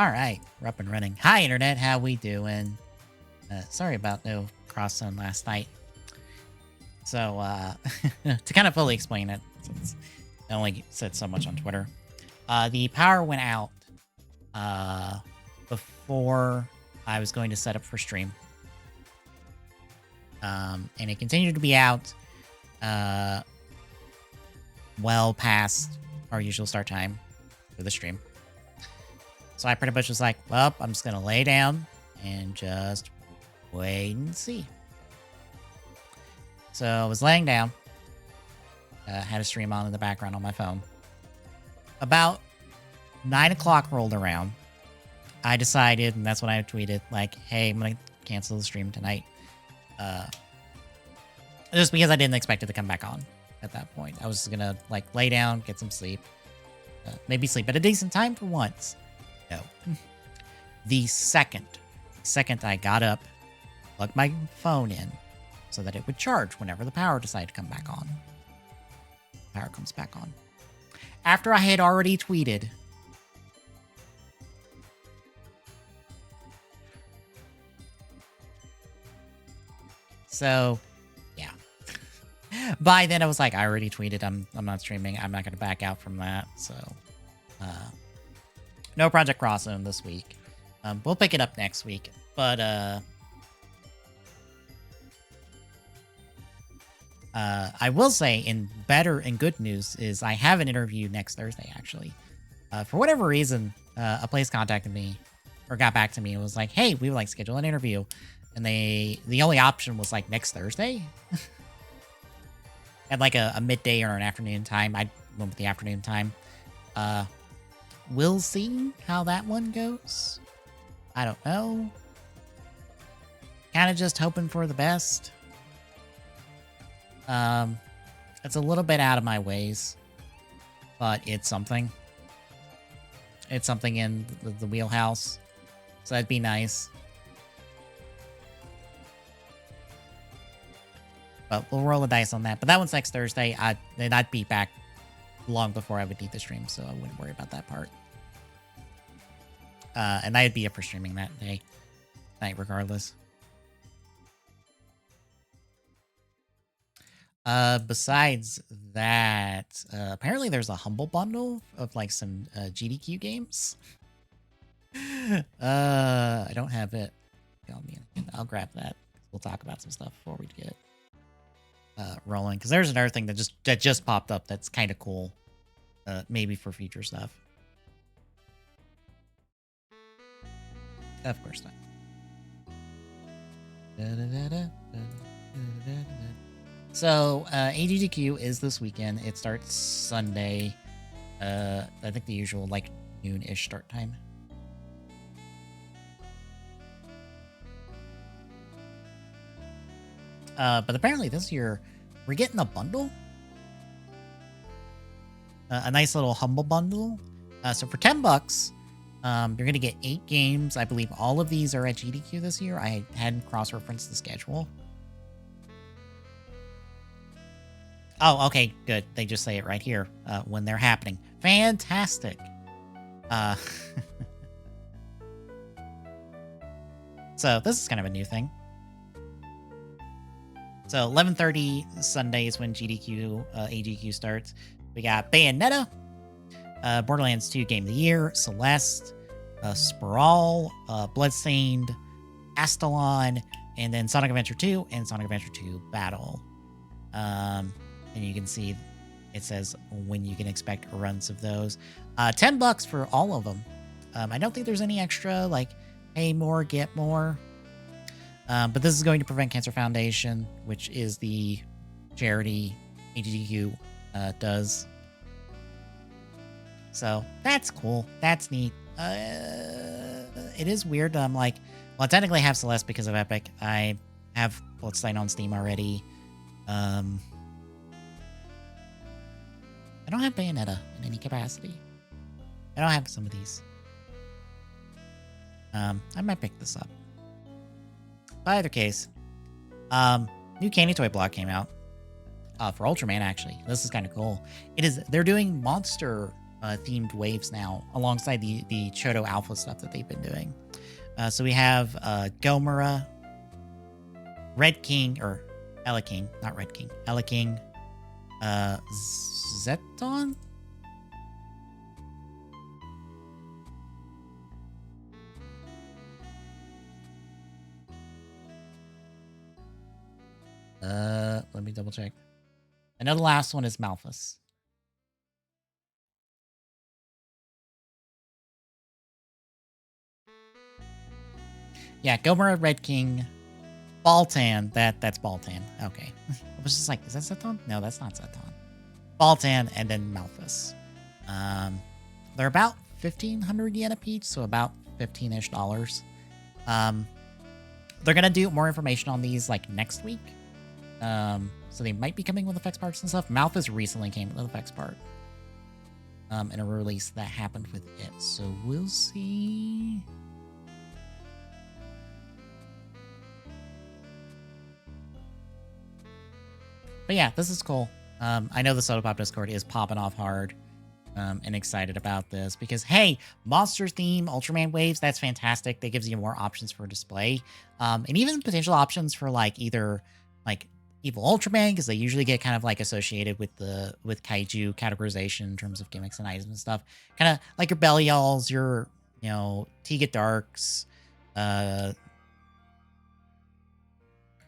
Alright, we're up and running. Hi, Internet, how we doing? Sorry about no cross-zone last night. So, to kind of fully explain it, since I only said so much on Twitter, the power went out before I was going to set up for stream. And it continued to be out well past our usual start time for the stream. So I pretty much was like, well, I'm just going to lay down and just wait and see. So I was laying down, had a stream on in the background on my phone. About 9 o'clock rolled around. I decided, and that's when I tweeted, like, hey, I'm going to cancel the stream tonight. Just because I didn't expect it to come back on at that point. I was going to, like, lay down, get some sleep. Maybe sleep at a decent time for once. No. The second I got up, plugged my phone in so that it would charge whenever the power decided to come back on. Power comes back on. After I had already tweeted, so yeah. By then I was like, I already tweeted, I'm not streaming. I'm not going to back out from that. So, no Project Cross Zone this week. We'll pick it up next week, but I will say in better and good news is I have an interview next Thursday, actually. For whatever reason, a place contacted me or got back to me and was like, hey, we would like to schedule an interview. And the only option was like next Thursday. At like a midday or an afternoon time. I went with the afternoon time. We'll see how that one goes. I don't know. Kind of just hoping for the best. It's a little bit out of my ways, but it's something. It's something in the wheelhouse, so that'd be nice. But we'll roll the dice on that. But that one's next Thursday. I'd be back long before I would need the stream, so I wouldn't worry about that part. And I'd be up for streaming that night regardless. Besides that, apparently there's a Humble Bundle of like some GDQ games. I don't have it. I'll grab that. We'll talk about some stuff before we get rolling, because there's another thing that just popped up that's kind of cool, maybe for future stuff. Of course not. So AGDQ is this weekend. It starts Sunday. I think the usual like noon-ish start time. But apparently this year we're getting a bundle. A nice little Humble Bundle. So for $10, you're going to get 8 games. I believe all of these are at GDQ this year. I hadn't cross-referenced the schedule. Oh, okay, good. They just say it right here when they're happening. Fantastic. So this is kind of a new thing. So 11:30 Sunday is when AGQ starts. We got Bayonetta, Borderlands 2 Game of the Year, Celeste, Sprawl, Bloodstained, Astalon, and then Sonic Adventure 2 and Sonic Adventure 2 Battle. And you can see it says when you can expect runs of those. $10 for all of them. I don't think there's any extra, like, pay more, get more. But this is going to Prevent Cancer Foundation, which is the charity AGDQ does. So that's cool. That's neat. It is weird. I'm like, well, I technically have Celeste because of Epic. I have Bloodstained on Steam already. I don't have Bayonetta in any capacity. I don't have some of these. I might pick this up. By either case, new Candy Toy block came out for Ultraman. Actually, this is kind of cool. They're doing monster themed waves now, alongside the Choto Alpha stuff that they've been doing. So we have Gomora, Red King, or Ella King, not Red King, Ella King, Zeton? Let me double check. I know the last one is Malphus. Yeah, Gomora, Red King, Baltan. That's Baltan. Okay. I was just like, is that Zeton? No, that's not Zeton. Baltan, and then Malphus. They're about 1,500 yen a piece, so about $15-ish. They're gonna do more information on these like next week. So they might be coming with effects parts and stuff. Malphus recently came with effects part. In a release that happened with it. So we'll see. But yeah, this is cool. I know the Soda Pop Discord is popping off hard. And excited about this because, hey, monster theme Ultraman waves, that's fantastic. That gives you more options for display. And even potential options for like either like evil Ultraman, because they usually get kind of like associated with kaiju categorization in terms of gimmicks and items and stuff. Kind of like your Belials, your, Tiga Darks,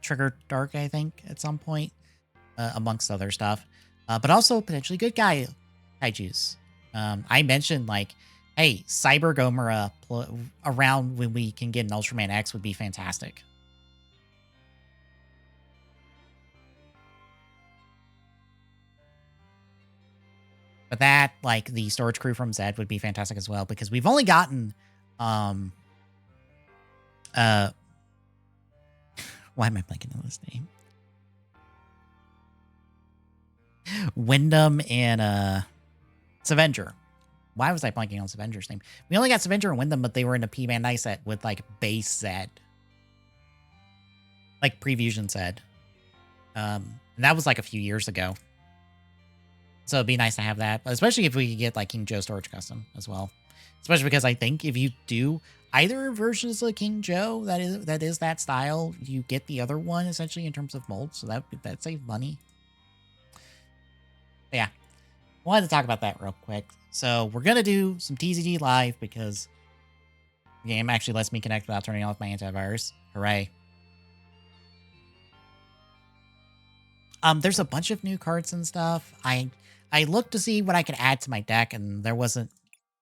Trigger Dark, I think, at some point, amongst other stuff. But also potentially good kaijus. I mentioned like, hey, Cyber Gomora around when we can get an Ultraman X would be fantastic. But that, like, the storage crew from Zed would be fantastic as well, because we've only gotten why am I blanking on this name? Wyndham and Savenger. Why was I blanking on Savenger's name? We only got Savenger and Wyndham, but they were in a P-Bandai set with like base Zed. Like Prefusion Zed. And that was like a few years ago. So it'd be nice to have that, especially if we could get like King Joe Storage Custom as well. Especially because I think if you do either versions of King Joe that is that style, you get the other one essentially in terms of mold. So that saves money. But yeah. Wanted to talk about that real quick. So we're going to do some TCG live because the game actually lets me connect without turning off my antivirus. Hooray. There's a bunch of new cards and stuff. I looked to see what I could add to my deck, and there wasn't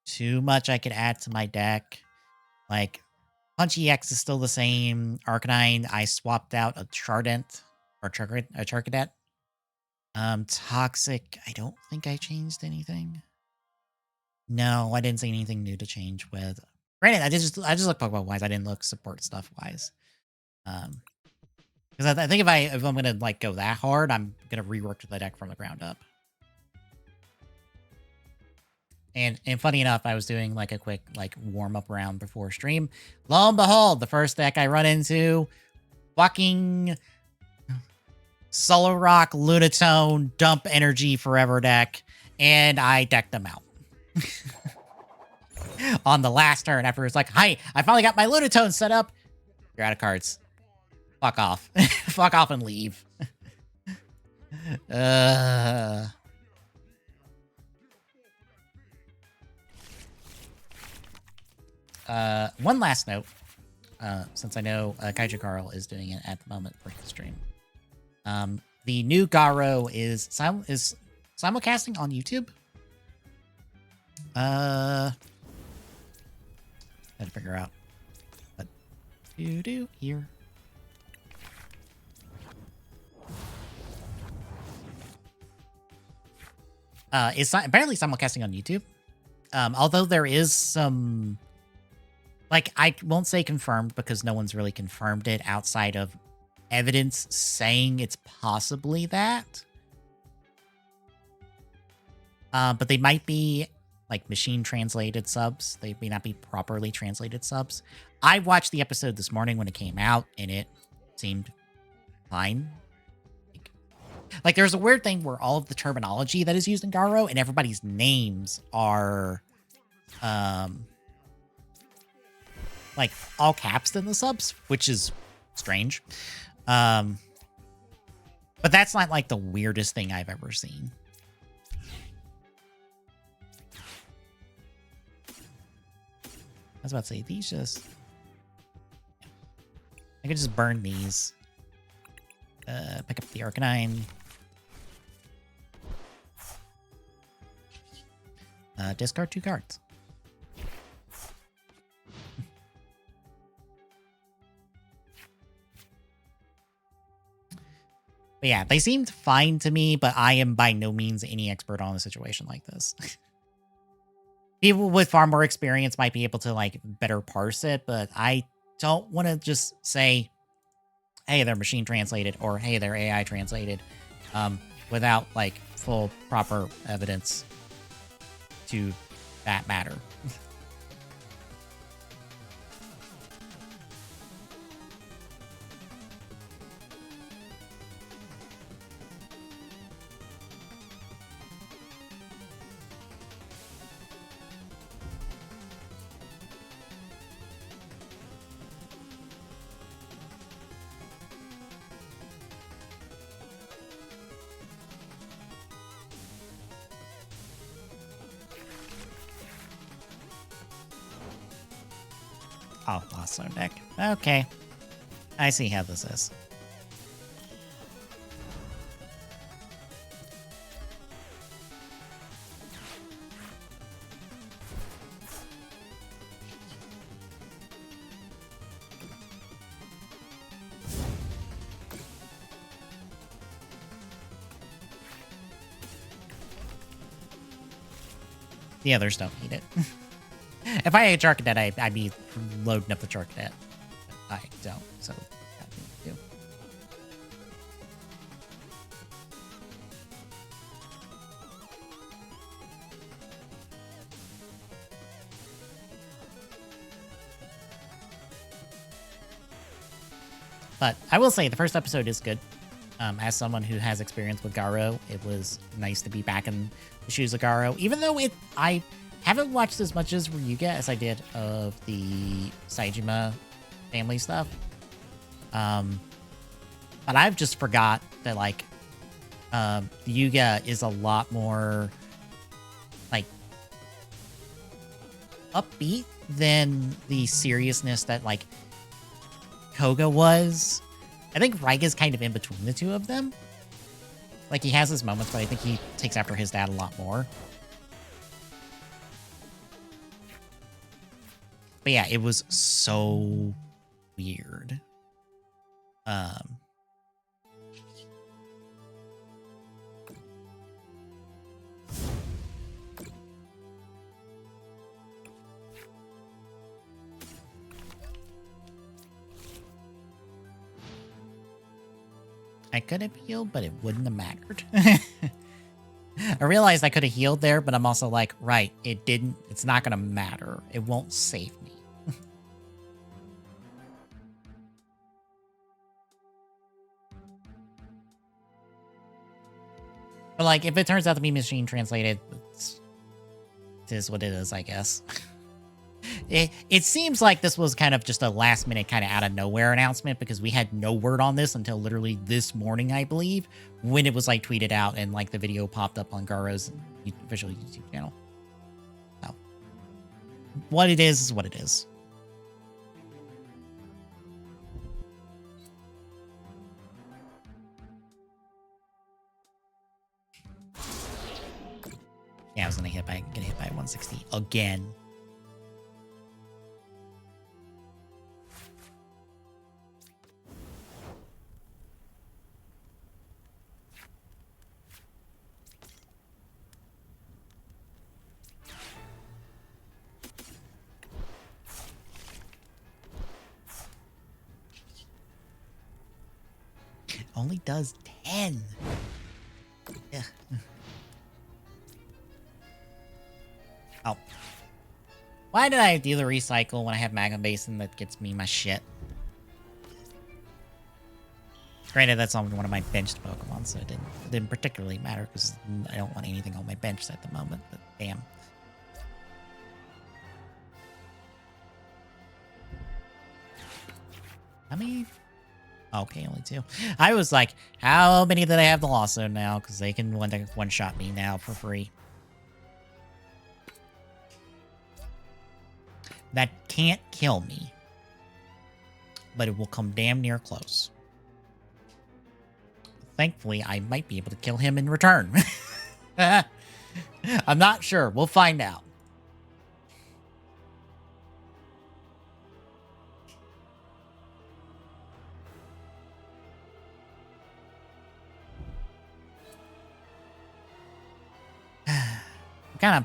too much I could add to my deck. Like, Punchy X is still the same. Arcanine, I swapped out a Chardent, or a Charcadet. Toxic, I don't think I changed anything. No, I didn't see anything new to change with. Granted, I just looked Pokemon wise. I didn't look support stuff wise. Because I think if I'm gonna like go that hard, I'm gonna rework the deck from the ground up. And funny enough, I was doing like a quick like warm up round before stream. Lo and behold, the first deck I run into, fucking Solrock, Lunatone, Dump Energy Forever deck, and I decked them out. On the last turn, after it's like, hi, I finally got my Lunatone set up. You're out of cards. Fuck off. Fuck off and leave. One last note, since I know Kaiju Carl is doing it at the moment for his stream. The new Garo is simulcasting on YouTube. I had to figure out what to do here. It's apparently simulcasting on YouTube. Although there is some, like, I won't say confirmed because no one's really confirmed it outside of evidence saying it's possibly that. But they might be like machine translated subs. They may not be properly translated subs. I watched the episode this morning when it came out and it seemed fine. Like, Like, there's a weird thing where all of the terminology that is used in Garo and everybody's names are, like, all caps in the subs, which is strange. But that's not, like, the weirdest thing I've ever seen. I was about to say, these just... I could just burn these. Pick up the Arcanine. Discard 2 cards. But yeah, they seemed fine to me, but I am by no means any expert on a situation like this. People with far more experience might be able to, like, better parse it, but I don't want to just say, hey, they're machine translated, or hey, they're AI translated, without, like, full, proper evidence to that matter. Oh, Lasso deck. Okay. I see how this is. The others don't need it. If I had Charcadet, I'd be loading up the Charcadet. But I don't, so that do. But I will say the first episode is good. As someone who has experience with Garo, it was nice to be back in the shoes of Garo. Even though I haven't watched as much as Ryuga as I did of the Saejima family stuff. But I've just forgot that, like, Ryuga is a lot more, like, upbeat than the seriousness that, like, Koga was. I think Raiga's kind of in between the two of them. Like, he has his moments, but I think he takes after his dad a lot more. But yeah, it was so weird. I could have healed, but it wouldn't have mattered. I realized I could have healed there, but I'm also like, right, it's not going to matter. It won't save me. But, like, if it turns out to be machine translated, it is what it is, I guess. It seems like this was kind of just a last minute kind of out of nowhere announcement, because we had no word on this until literally this morning, I believe, when it was, like, tweeted out and, like, the video popped up on Garo's official YouTube channel. So, what it is what it is. Yeah, I was gonna get hit by 160 again. Only does 10. Yeah. Oh. Why did I do the recycle when I have Magma Basin that gets me my shit? Granted, that's on one of my benched Pokemon, so it didn't particularly matter because I don't want anything on my bench at the moment, but damn. How many? Okay, only 2. I was like, how many do they have the Lost Zone now? Because they can one-shot me now for free. That can't kill me. But it will come damn near close. Thankfully, I might be able to kill him in return. I'm not sure. We'll find out. Kind of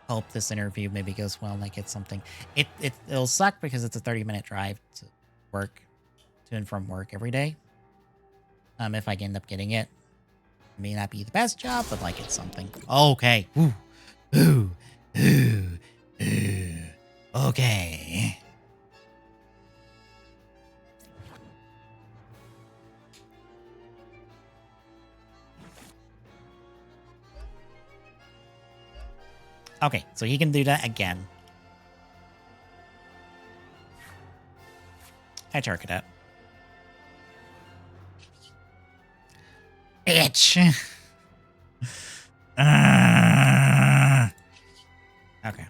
hope this interview maybe goes well and I get something. It'll suck because it's a 30-minute drive to work, to and from work every day. If I end up getting it, it may not be the best job, but like it's something. Okay. Ooh. Ooh. Ooh. Ooh. Okay. Okay, so he can do that again. Hi, Charcadet. Bitch! Okay.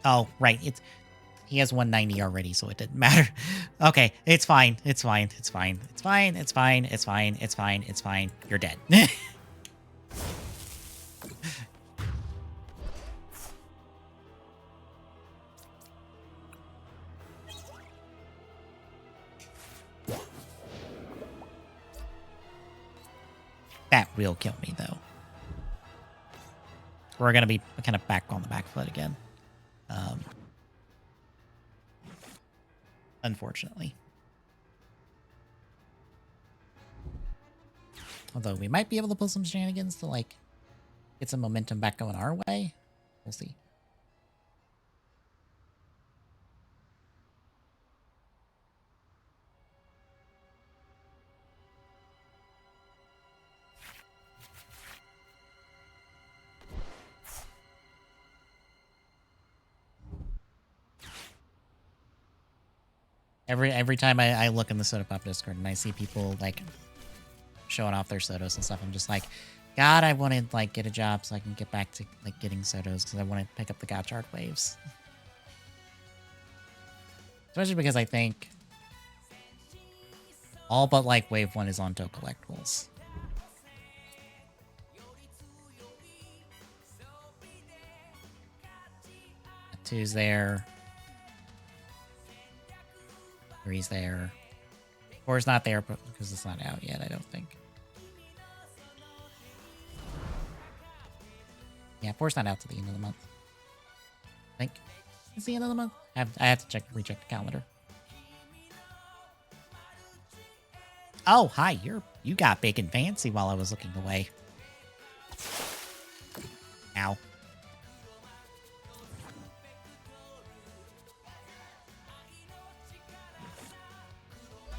Oh, right. He has 190 already, so it didn't matter. Okay, it's fine. It's fine. It's fine. It's fine. It's fine. It's fine. It's fine. It's fine. You're dead. That will kill me, though. We're going to be kind of back on the back foot again. Unfortunately. Although we might be able to pull some shenanigans to, like, get some momentum back going our way. We'll see. Every time I look in the Soda Pop Discord and I see people, like, showing off their Sodos and stuff, I'm just like, God, I want to, like, get a job so I can get back to, like, getting Sodos because I want to pick up the Gotchard waves. Especially because I think all but, like, Wave 1 is on Toe Collectibles. Two's there. 3's there. 4's not there because it's not out yet, I don't think. Yeah, 4's not out till the end of the month. I think it's the end of the month. I have to recheck the calendar. Oh, hi, you got big and fancy while I was looking away. Ow.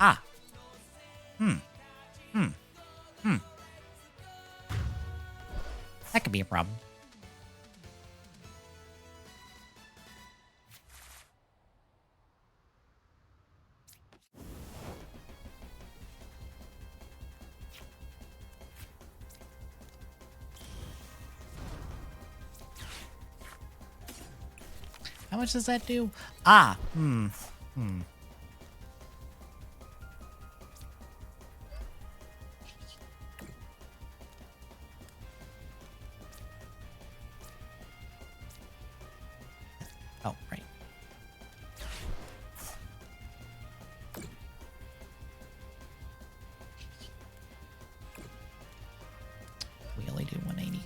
Ah. That could be a problem. How much does that do? Ah. Oh, right. We only do 180.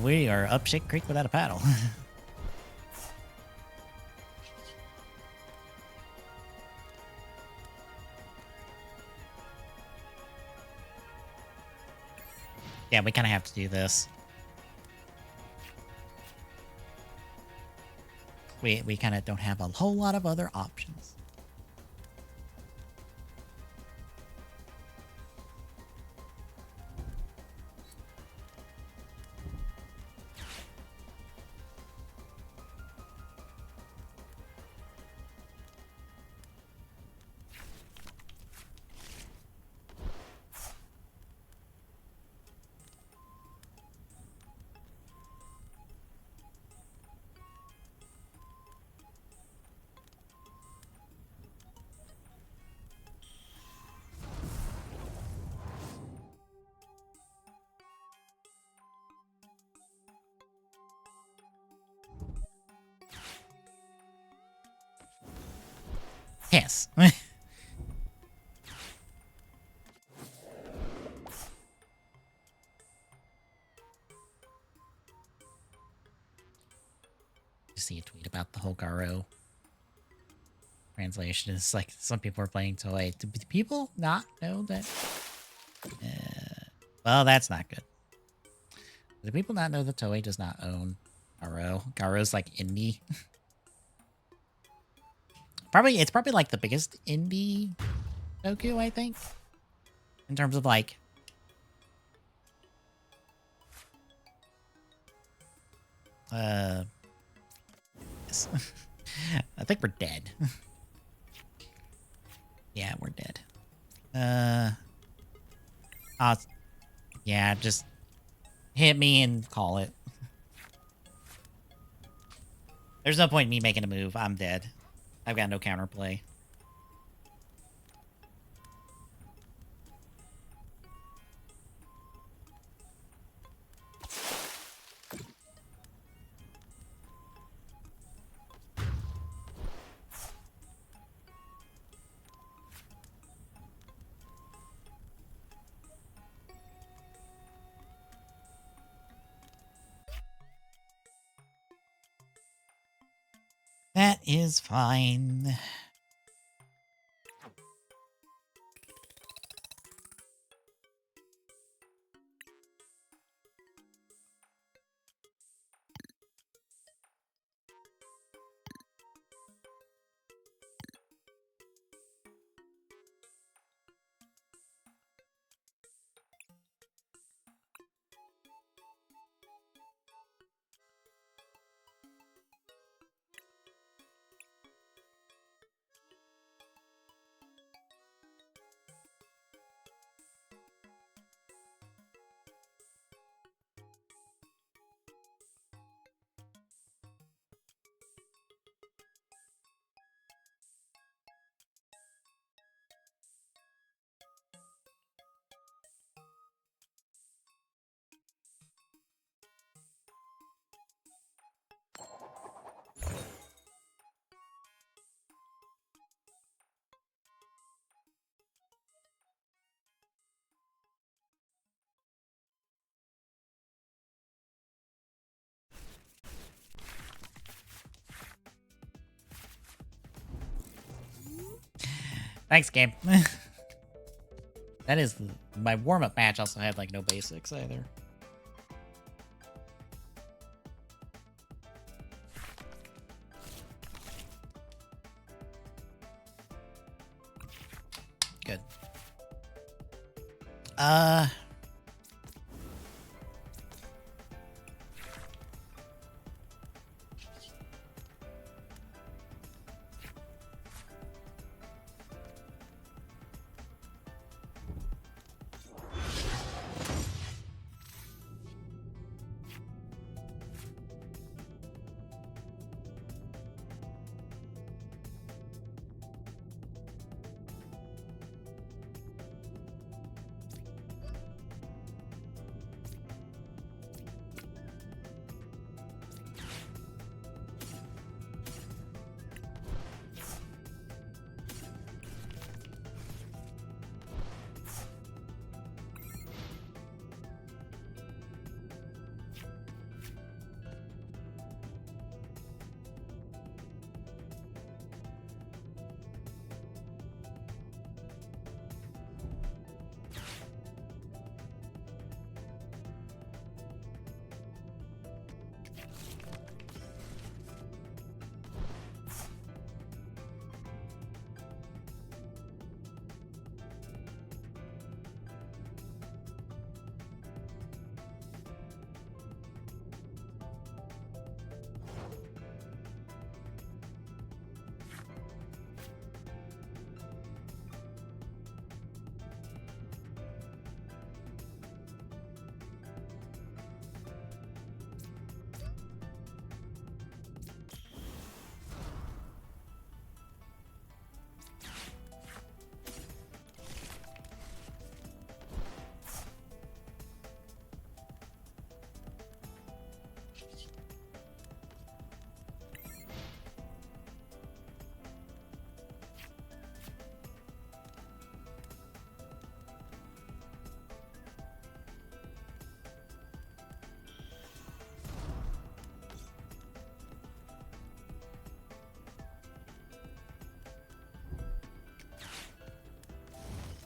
We are up shit creek without a paddle. Yeah, we kind of have to do this. We kind of don't have a whole lot of other options. Yes. You see a tweet about the whole Garo translation. It's like some people are playing Toei. Do people not know that? Well, that's not good. Do people not know that Toei does not own Garo? Garo's like indie. It's probably like the biggest indie Goku, I think. In terms of like yes. I think we're dead. Yeah, we're dead. Yeah, just hit me and call it. There's no point in me making a move. I'm dead. I've got no counterplay. That is fine. Thanks, game. That is my warm-up match. Also had like no basics either. Good.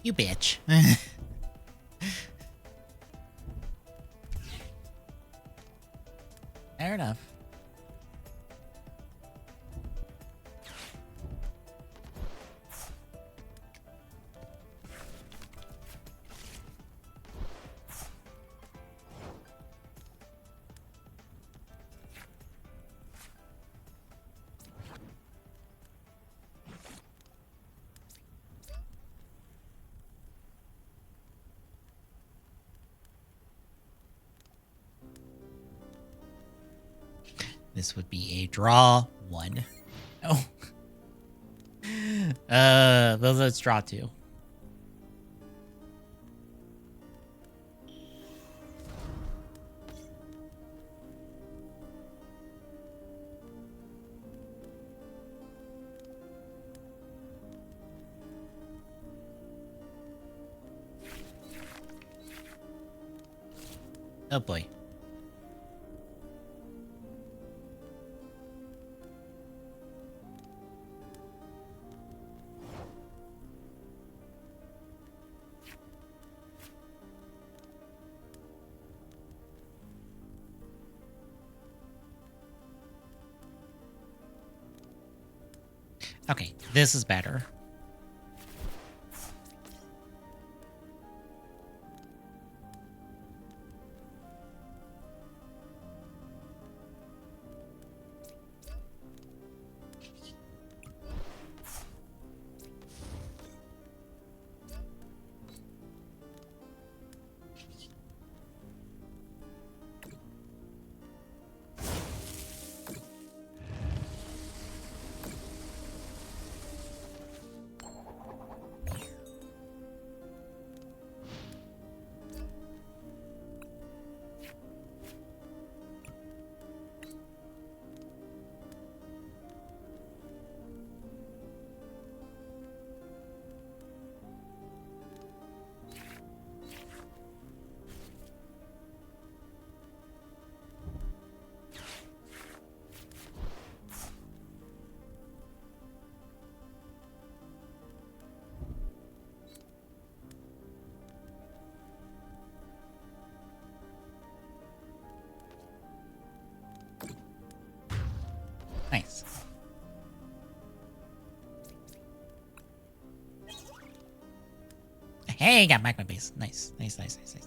You bitch. Fair enough. This would be a draw 1. Oh. Let's draw 2. Oh boy. Okay, this is better. Nice. Hey, got back my base. Nice, nice, nice, nice, nice.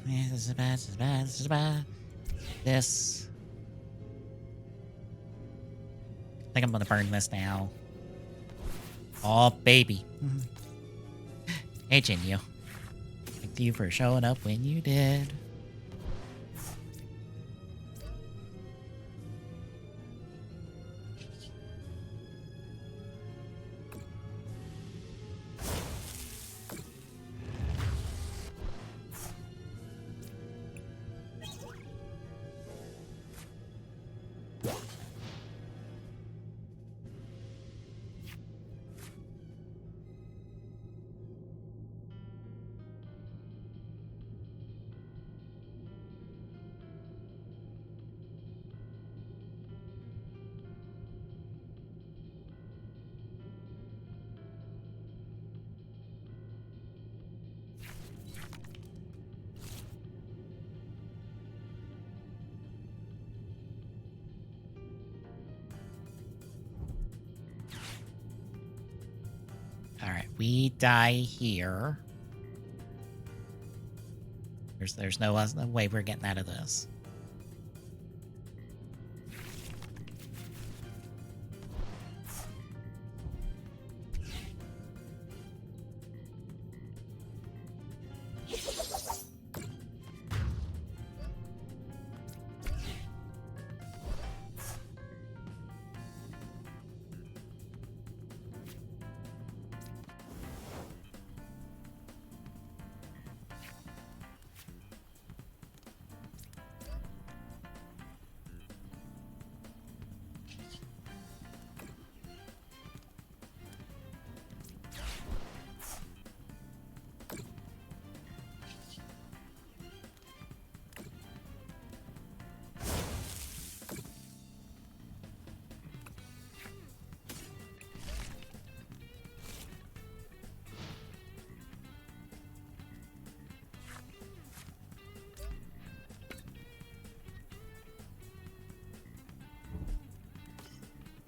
Yeah, this is bad, this is bad, this is bad. This. I think I'm gonna burn this now. Oh, baby. Hey, Jinyu. Thank you for showing up when you did. Alright, we die here. There's no way we're getting out of this.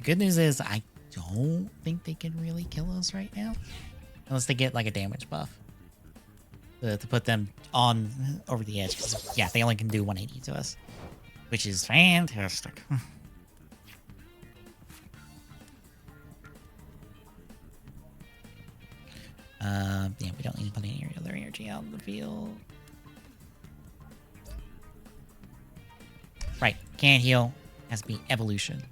Good news is I don't think they can really kill us right now. Unless they get like a damage buff. To put them on over the edge. 'Cause, yeah, they only can do 180 to us. Which is fantastic. Yeah, we don't need to put any other energy out in the field. Right, can't heal. Has to be evolution.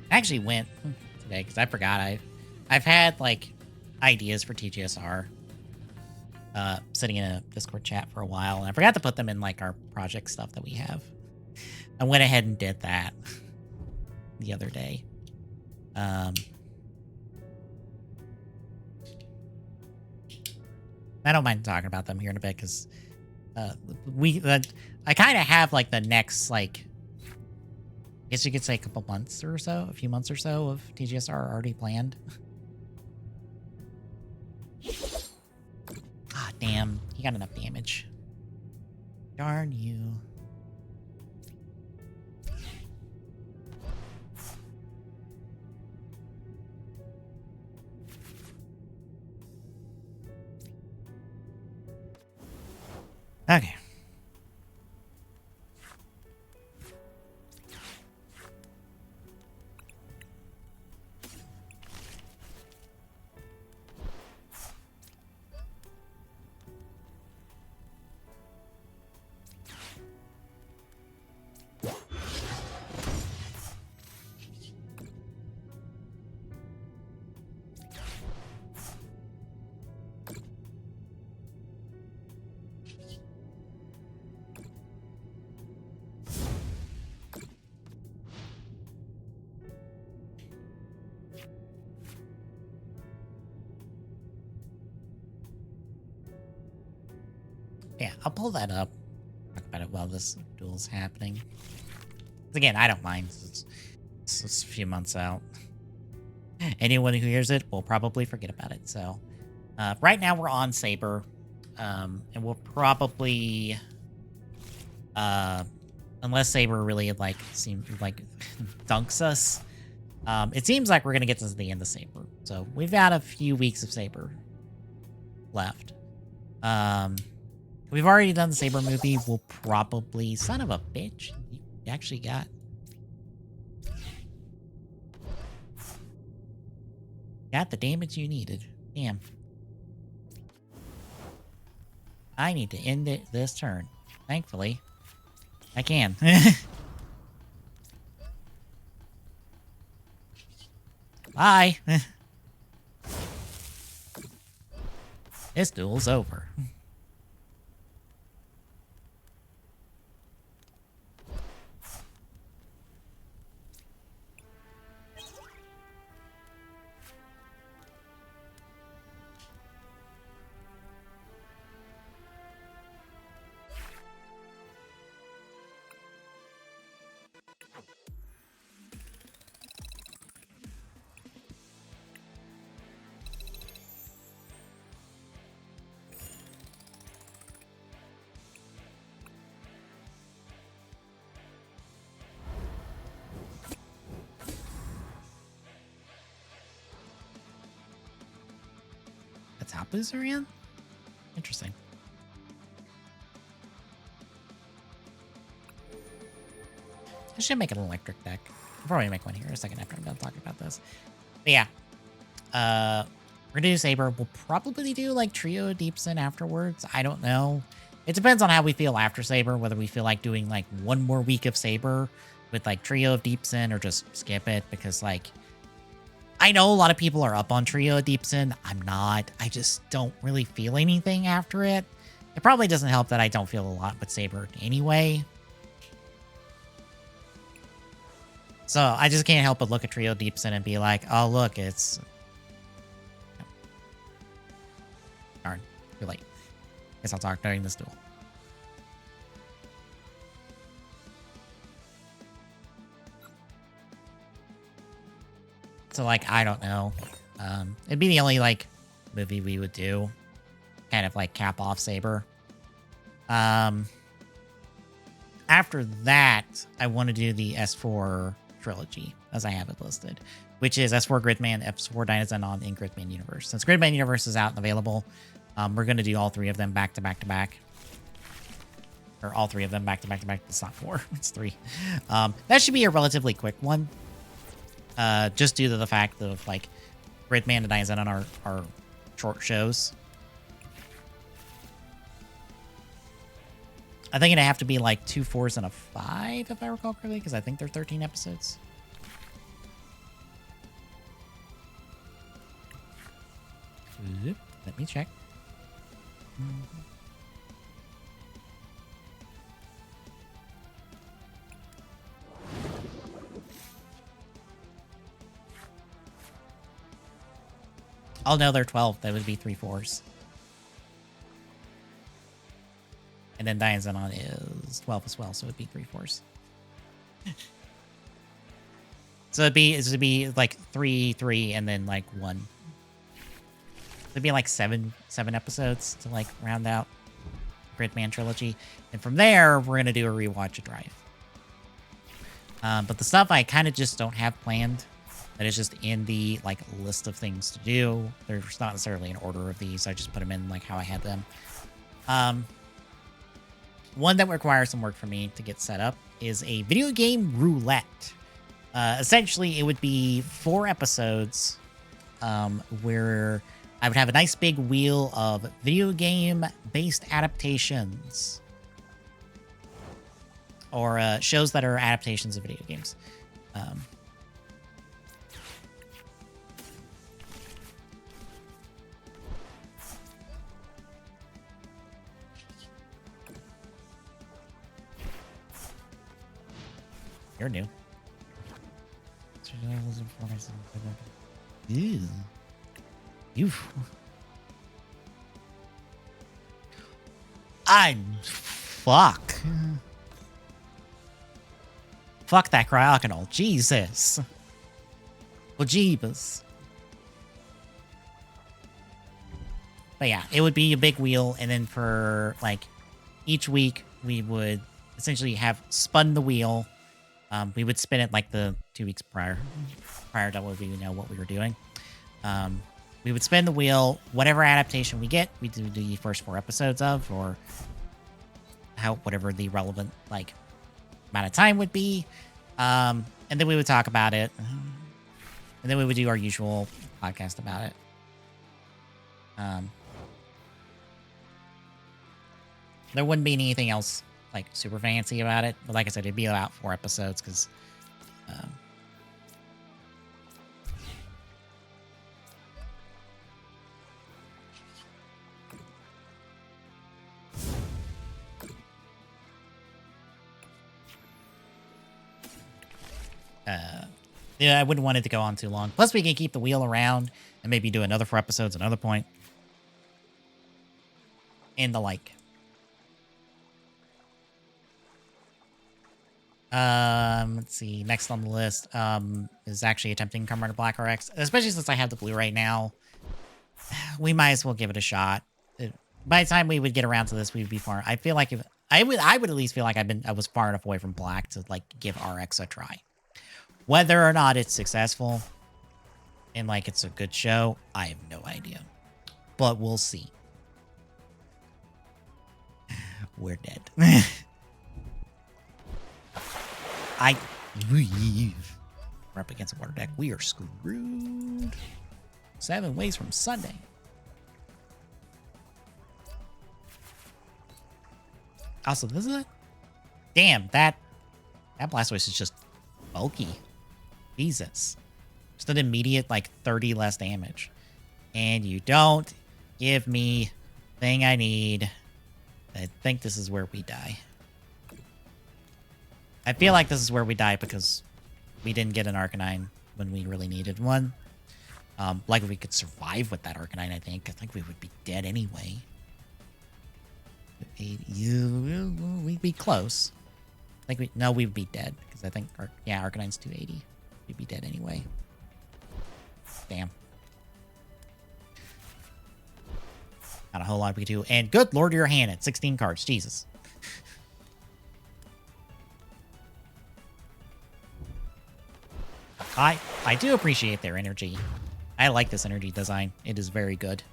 I actually went today because I forgot I've had like ideas for TGSR sitting in a Discord chat for a while, and I forgot to put them in like our project stuff that we have. I went ahead and did that the other day. I don't mind talking about them here in a bit because I kind of have like the next like, I guess you could say a couple months or so, a few months or so of TGSR already planned. Ah, damn, he got enough damage. Darn you. Okay. Yeah, I'll pull that up. Talk about it while this duel's happening. 'Cause again, I don't mind. It's a few months out. Anyone who hears it will probably forget about it. So, right now we're on Saber, and we'll probably, unless Saber really like seems like dunks us, it seems like we're gonna get to the end of Saber. So we've got a few weeks of Saber left. We've already done the Saber movie. We'll probably... Son of a bitch. You actually got... Got the damage you needed. Damn. I need to end it this turn. Thankfully, I can. Bye. This duel's over. Top booster in? Interesting. I should make an electric deck. I'll probably make one here in a second after I'm done talking about this. But yeah. We're gonna do Saber. We'll probably do like Trio Deepson afterwards. I don't know. It depends on how we feel after Saber, whether we feel like doing like one more week of Saber with like Trio of Deepson or just skip it, because like I know a lot of people are up on Trio of Deepson. I'm not. I just don't really feel anything after it. It probably doesn't help that I don't feel a lot with Saber anyway. So I just can't help but look at Trio Deepson and be like, oh, look, it's... Darn, too late. Guess I'll talk during this duel. So, like, I don't know. It'd be the only, like, movie we would do. Kind of, like, cap off Saber. After that, I want to do the S4 trilogy, as I have it listed, which is S4 Gridman, S4 Dynazenon, and Gridman Universe. Since Gridman Universe is out and available, we're going to do all three of them back to back to back. Or all three of them back to back to back. It's not 4, it's 3. That should be a relatively quick one. Just due to the fact of, like, Gridman and Dynazenon are short shows. I think it'd have to be like 2 4s and a 5, if I recall correctly, because I think they're 13 episodes. Let me check. Oh no, they're 12. That would be 3 4s. And then Dynazenon is 12 as well, so it'd be 3 4s. So it'd be like 3 3 and then like 1. It'd be like 7 episodes to like round out Gridman trilogy. And from there, we're gonna do a rewatch of Drive. But the stuff I kind of just don't have planned, that is just in the like list of things to do. There's not necessarily an order of these. I just put them in like how I had them. One that requires some work for me to get set up is a video game roulette. Essentially, it would be 4 episodes where I would have a nice big wheel of video game-based adaptations. Or shows that are adaptations of video games. You're new. Ew. You. Fuck. Fuck that cryoconal. Jesus. Well, jeebus. But yeah, it would be a big wheel, and then for like each week we would essentially have spun the wheel. We would spin it like the 2 weeks prior to what we know what we were doing. We would spin the wheel, whatever adaptation we get, we do the first 4 episodes of, or whatever the relevant like amount of time would be. And then we would talk about it. And then we would do our usual podcast about it. There wouldn't be anything else like super fancy about it, but like I said, it'd be about 4 episodes because yeah, I wouldn't want it to go on too long. Plus, we can keep the wheel around and maybe do another 4 episodes another point. And the like. Let's see. Next on the list is actually attempting Kamen Rider Black RX. Especially since I have the Blu-ray now. We might as well give it a shot. By the time we would get around to this, we would be far. I feel like if I would at least feel like I was far enough away from Black to like give RX a try. Whether or not it's successful and like it's a good show, I have no idea. But we'll see. We're dead. We're up against a water deck. We are screwed. 7 ways from Sunday. Also, this is it. Damn, that Blastoise is just bulky. Jesus. Just an immediate, like, 30 less damage. And you don't give me thing I need. I think this is where we die. I feel like this is where we die because we didn't get an Arcanine when we really needed one. Like, if we could survive with that Arcanine, I think we would be dead anyway. We'd be close. No, we'd be dead because I think, Arcanine's 280. We'd be dead anyway. Damn. Not a whole lot we could do. And good lord, your hand at 16 cards. Jesus. I do appreciate their energy. I like this energy design. It is very good.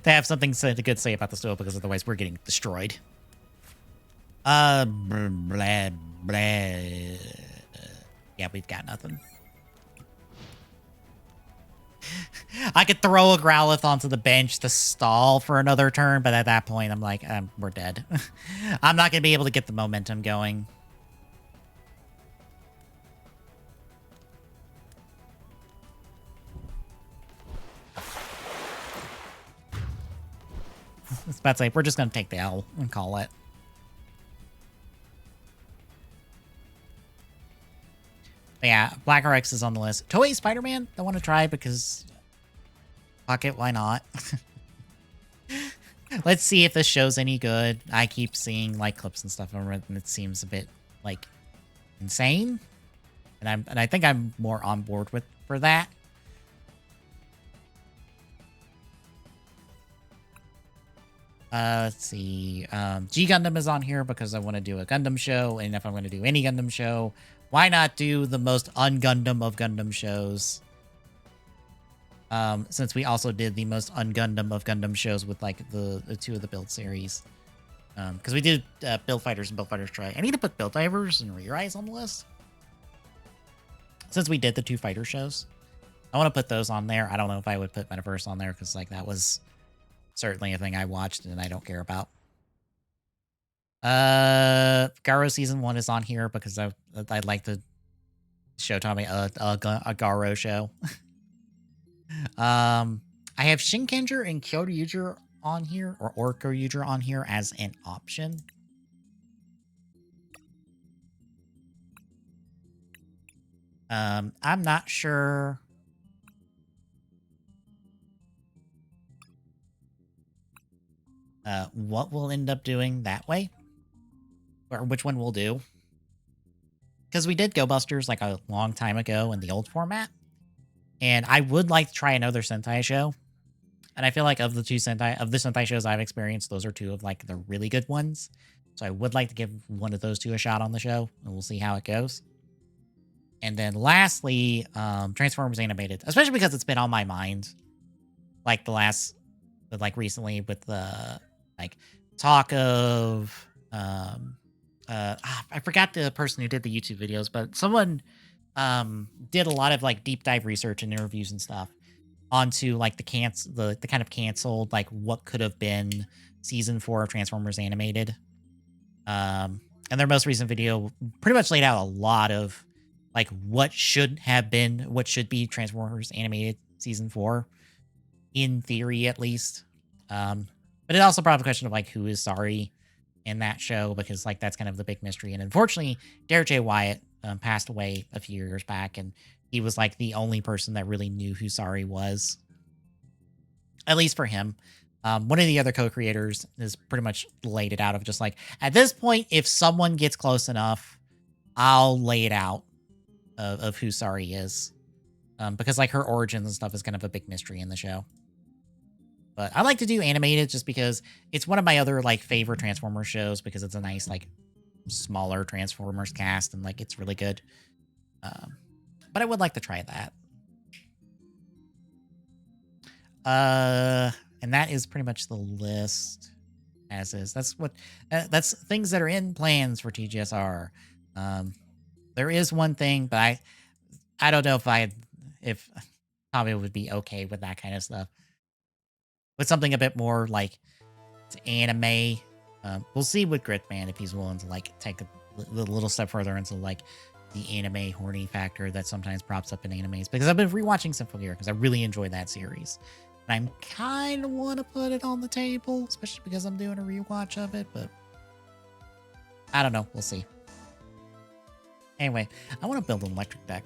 They have something good to say about the stove because otherwise we're getting destroyed. Blah, blah. Yeah, we've got nothing. I could throw a Growlithe onto the bench to stall for another turn, but at that point, I'm like, we're dead. I'm not going to be able to get the momentum going. I was about to say, we're just going to take the L and call it. But yeah, Black RX is on the list. Toei Spider-Man, I want to try because... Fuck it, why not? Let's see if this show's any good. I keep seeing, like, clips and stuff over it, and it seems a bit, like, insane. And I think I'm more on board for that. Let's see. G Gundam is on here because I want to do a Gundam show, and if I'm going to do any Gundam show, why not do the most un-Gundam of Gundam shows? Since we also did the most un-Gundam of Gundam shows with, like, the 2 of the build series. Because we did Build Fighters and Build Fighters Try. I need to put Build Divers and Rear Eyes on the list. Since we did the 2 fighter shows. I want to put those on there. I don't know if I would put Metaverse on there because, like, that was certainly a thing I watched and I don't care about. Garo Season 1 is on here because I'd like to show Tommy a Garo show. I have Shinkenger and Kyoryuger on here, or Kyoryuger on here as an option. I'm not sure. What we'll end up doing that way, or which one we'll do. Because we did Go Busters like a long time ago in the old format. And I would like to try another Sentai show. And I feel like of the Sentai shows I've experienced, those are 2 of like the really good ones. So I would like to give one of those 2 a shot on the show, and we'll see how it goes. And then lastly, Transformers Animated, especially because it's been on my mind, like recently with the like talk of I forgot the person who did the YouTube videos, but someone did a lot of like deep dive research and interviews and stuff onto like the kind of canceled, like what could have been season 4 of Transformers Animated. And their most recent video pretty much laid out a lot of like what should be Transformers Animated season 4, in theory at least. But it also brought up the question of like who is sorry in that show, because like that's kind of the big mystery. And unfortunately, Derek J. Wyatt passed away a few years back, and he was like the only person that really knew who Sorry was, at least for him. One of the other co-creators has pretty much laid it out of just like, at this point, if someone gets close enough, I'll lay it out of who Sorry is, because like her origins and stuff is kind of a big mystery in the show. But I like to do animated just because it's one of my other like favorite Transformers shows, because it's a nice like smaller Transformers cast and like it's really good. But I would like to try that. And that is pretty much the list as is. That's things that are in plans for TGSR. There is one thing, but I don't know if probably would be okay with that kind of stuff. With something a bit more like anime. We'll see with Gridman if he's willing to like take a little step further into like the anime horny factor that sometimes props up in animes. Because I've been rewatching Symphogear because I really enjoy that series. And I kind of want to put it on the table, especially because I'm doing a rewatch of it. But I don't know. We'll see. Anyway, I want to build an electric deck.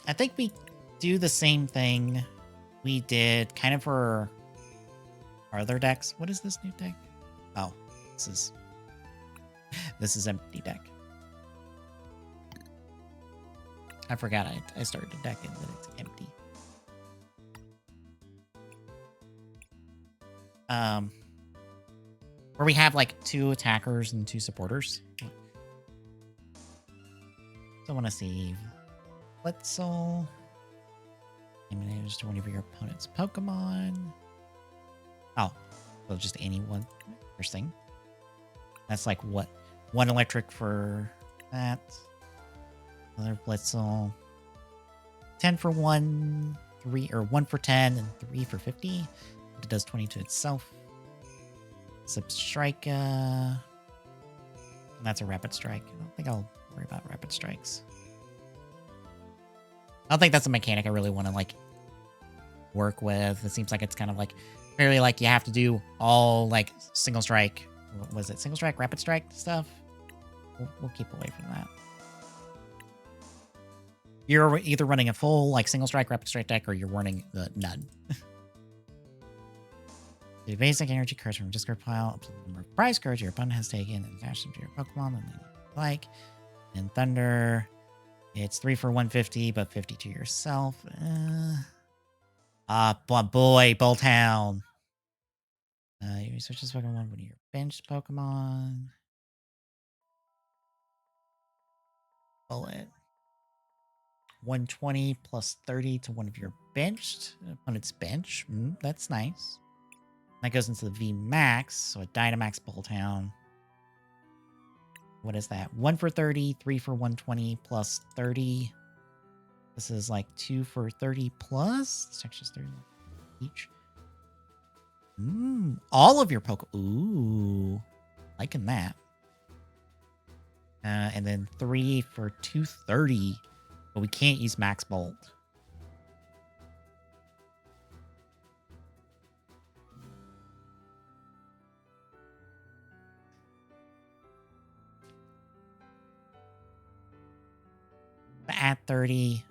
I think we do the same thing we did kind of for our other decks. What is this new deck? Oh, this is empty deck. I forgot I started a deck and that it's empty. Where we have like 2 attackers and 2 supporters. So I want to see Blitzel. Manage to one of your opponent's Pokemon. Oh, so just any one. Interesting. That's like what? 1 electric for that. Another Blitzel. 10 for 1, 3, or 1 for 10, and 3 for 50. It does 20 to itself. Substrike. And that's a Rapid Strike. I don't think I'll worry about Rapid Strikes. I don't think that's a mechanic I really want to like work with. It seems like it's kind of like fairly like you have to do all like single strike. What was it? Single strike, rapid strike stuff? We'll keep away from that. You're either running a full like single strike, rapid strike deck, or you're running none. The basic energy cards from discard pile up to the number of prize cards your opponent has taken and attach them to your Pokemon and then like. And Thunder, it's 3 for 150, but 50 to yourself. Boy, Bolthound. You switch this Pokemon one of your benched Pokemon. Bullet. 120 plus 30 to one of your benched opponent's bench. That's nice. That goes into the V Max, so a Dynamax Bolthound. What is that? 1 for 30, 3 for 120 plus 30. This is like 2 for 30 plus. It's actually 30 each. All of your Pokemon. Ooh, liking that. And then 3 for 230, but we can't use Max Bolt. At 30,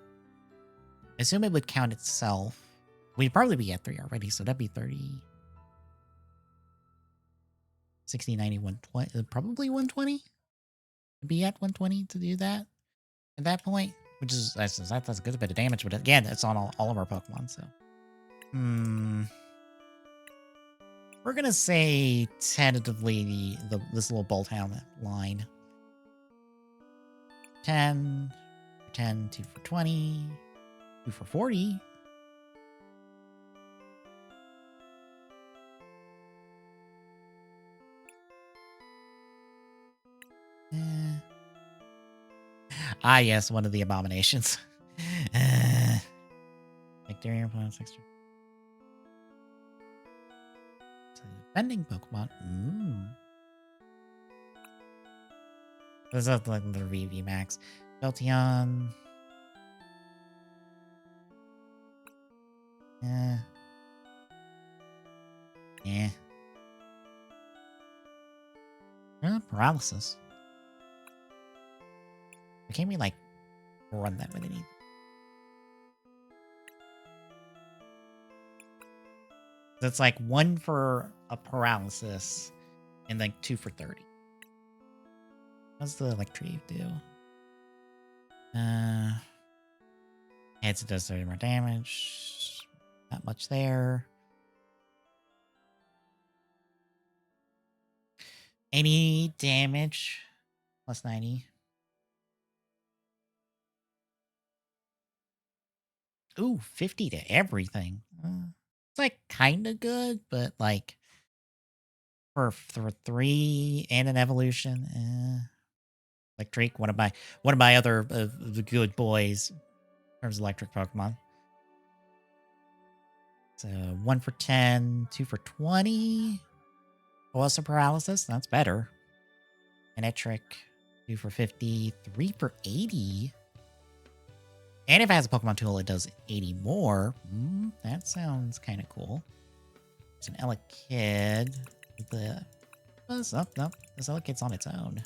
I assume it would count itself. We'd probably be at 3 already, so that'd be 30. 60, 90, 120, probably 120. Be at 120 to do that at that point, which is that's a good bit of damage, but again, it's on all of our Pokemon, so. We're gonna say tentatively this little Bolthound line. 10 for 10, 2 for 20, 2 for 40. Yes, one of the abominations. Bacterium opponent's extra. Defending Pokemon. This is like the VV Max. Jolteon. Paralysis. Can't we like run that with anything? That's like 1 for a paralysis and like 2 for 30. What's the Electrive do? It does 30 more damage. Not much there. Any damage? Plus 90. Ooh, 50 to everything. It's like kind of good, but like for 3 and an evolution, Electric, one of my other the good boys in terms of electric Pokemon. So 1 for 10, 2 for 20. Also paralysis, that's better. Electric, 2 for 50, 3 for 80. And if it has a Pokemon tool, it does 80 more. That sounds kind of cool. It's an Elekid. This Elekid's on its own.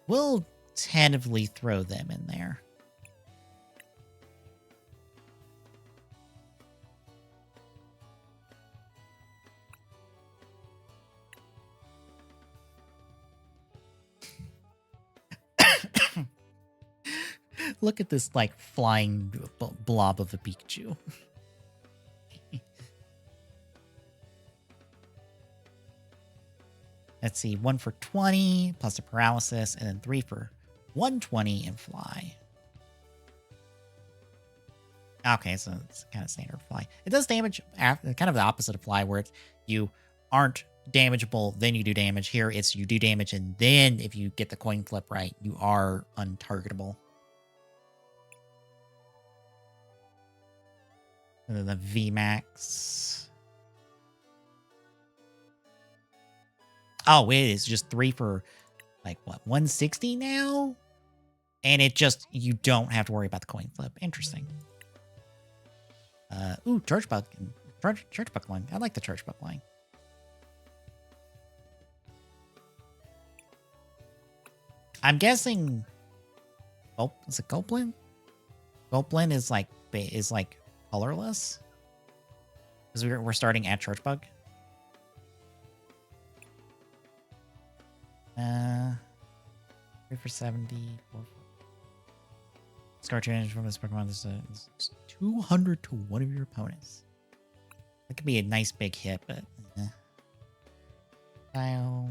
We'll tentatively throw them in there. Look at this, like, flying blob of a Pikachu. Let's see, 1 for 20, plus a paralysis, and then 3 for 120 and fly. Okay, so it's kind of standard fly. It does damage, kind of the opposite of fly, where it's you aren't damageable, then you do damage. Here, it's you do damage, and then if you get the coin flip right, you are untargetable. And then the VMAX. Oh, it is just 3 for, like, what, 160 now? And it just, you don't have to worry about the coin flip. Interesting. Ooh, Church Bug line. I like the Church Bug line. I'm guessing, oh, is it Goblin? Goblin is like colorless? Because we're starting at Church Bug. 3 for 70. 4 for... Scar change from this Pokemon. This is 200 to one of your opponents. That could be a nice big hit, but... Style...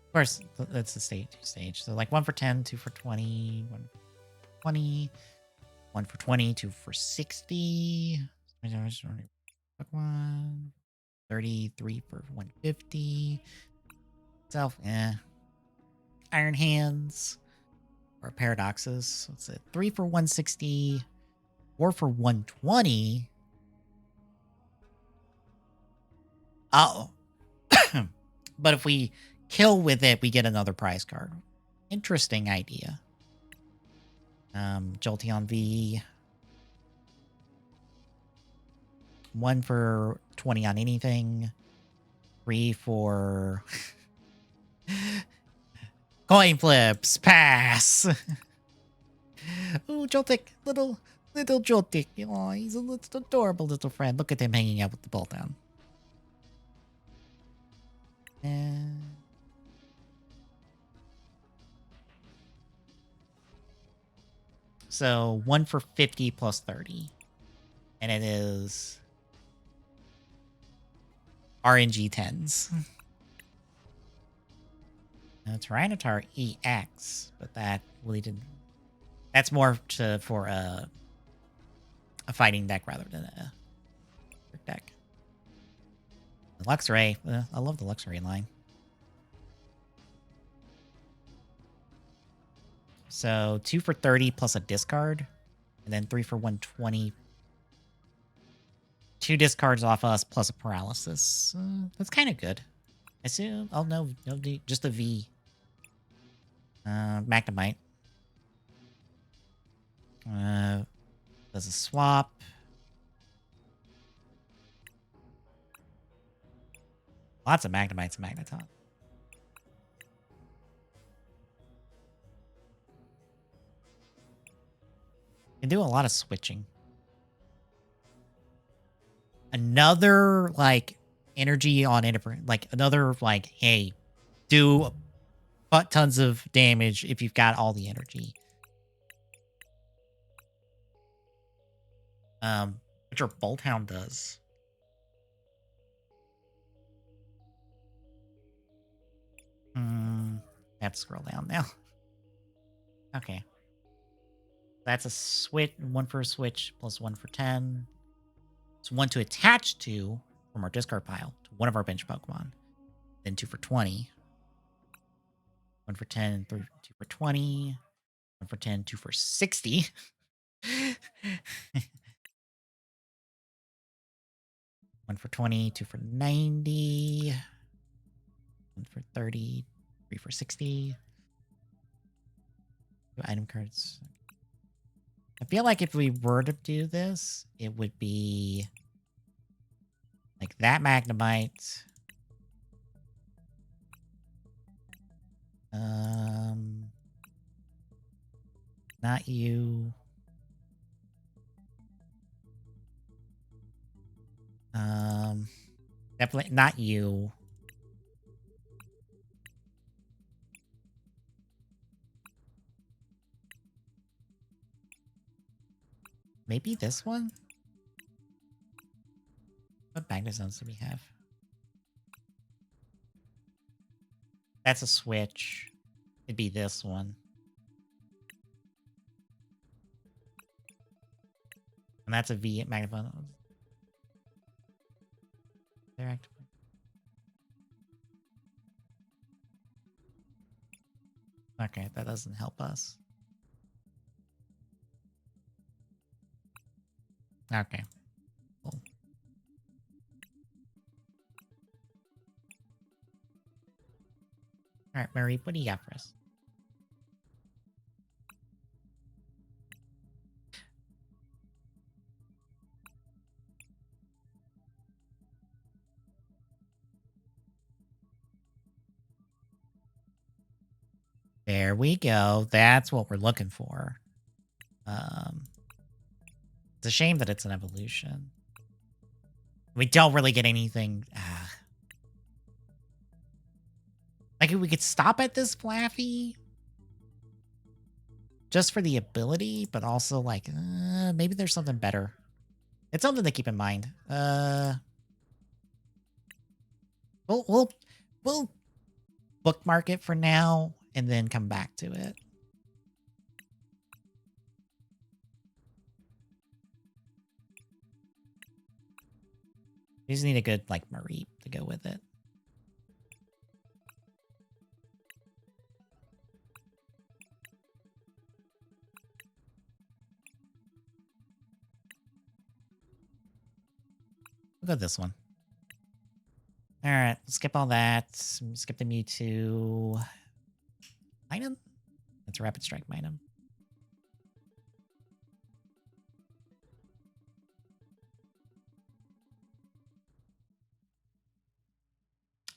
Of course, that's the stage. So like 1 for 10, 2 for 20, 1 for 20, 1 for 20, 2 for 60. Pokemon. 33 for 150. Self, Iron Hands. Or Paradoxes. What's it? 3 for 160. 4 for 120. Oh. But if we kill with it, we get another prize card. Interesting idea. Jolteon V. 1 for 20 on anything. 3 for... Coin flips. Pass. Ooh, Joltik. Little Joltik. Oh, he's a little adorable little friend. Look at him hanging out with the ball down. So 1 for 50 plus 30. And it is RNG 10s. Now, Tyranitar EX, but that really didn't... That's more for a fighting deck rather than a deck. The Luxray. I love the Luxray line. So 2 for 30 plus a discard. And then 3 for 120. 2 discards off us plus a paralysis. That's kind of good. I assume. Oh, no, just a V. Magnemite. Does a swap. Lots of Magnemites and Magneton. Can do a lot of switching. Another, like, energy on indifferent. Like, another, like, hey, do butt tons of damage if you've got all the energy. Which our Bolthound does. I have to scroll down now. Okay. That's a switch, 1 for a switch, plus 1 for 10. It's 1 to attach to from our discard pile to one of our bench Pokemon. Then 2 for 20. 1 for 10, 2 for 20. 1 for 10, 2 for 60. 1 for 20, 2 for 90. 1 for 30, 3 for 60. 2 item cards. I feel like if we were to do this, it would be like that Magnemite. Not you. Definitely not you. Maybe this one? What Magnezones do we have? That's a switch. It'd be this one. And that's a V Magnephone. They're active. Okay, that doesn't help us. Okay. Cool. Alright, Murray, what do you got for us? There we go. That's what we're looking for. It's a shame that it's an evolution. We don't really get anything. Like, we could stop at this Flaffy. Just for the ability, but also, like, maybe there's something better. It's something to keep in mind. We'll bookmark it for now and then come back to it. We just need a good, like, Mareep to go with it. We'll go this one. Alright, skip all that. Skip the Mewtwo. Minun? That's a Rapid Strike Minun.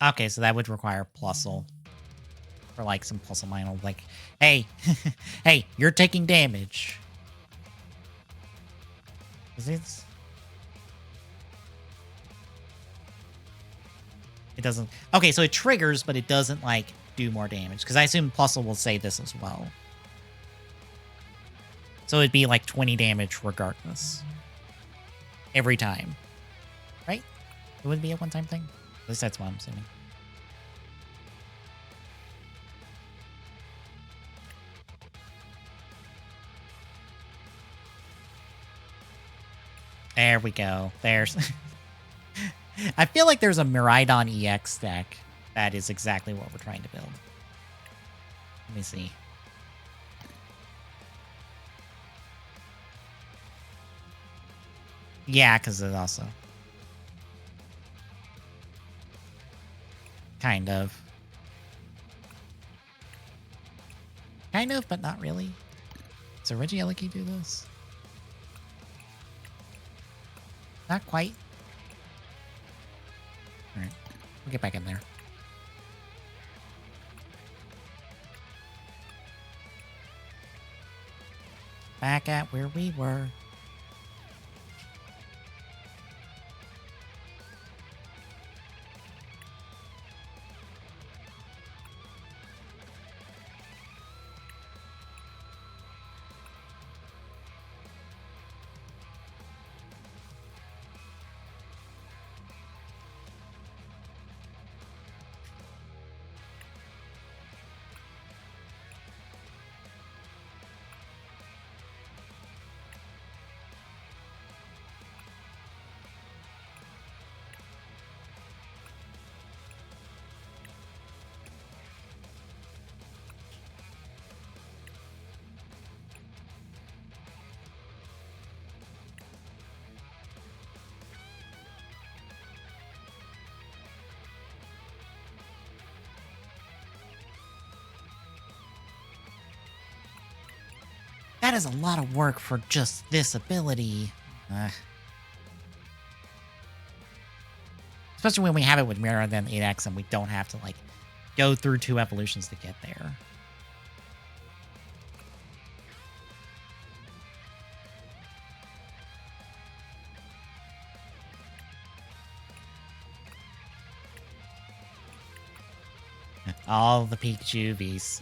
Okay, so that would require Plusle. For like some Plusle Minun. Like, hey, hey, you're taking damage. It doesn't. Okay, so it triggers, but it doesn't like do more damage. Because I assume Plusle will say this as well. So it'd be like 20 damage regardless. Every time. Right? It wouldn't be a one-time thing? At least that's what I'm assuming. There we go. There's... I feel like there's a Miraidon EX deck that is exactly what we're trying to build. Let me see. Yeah, because it also... Kind of. Kind of, but not really. Does Regieleki do this? Not quite. Alright. We'll get back in there. Back at where we were. That is a lot of work for just this ability. Especially when we have it with Mirror and then 8X and we don't have to, like, go through 2 evolutions to get there. All the Pikachu Vs.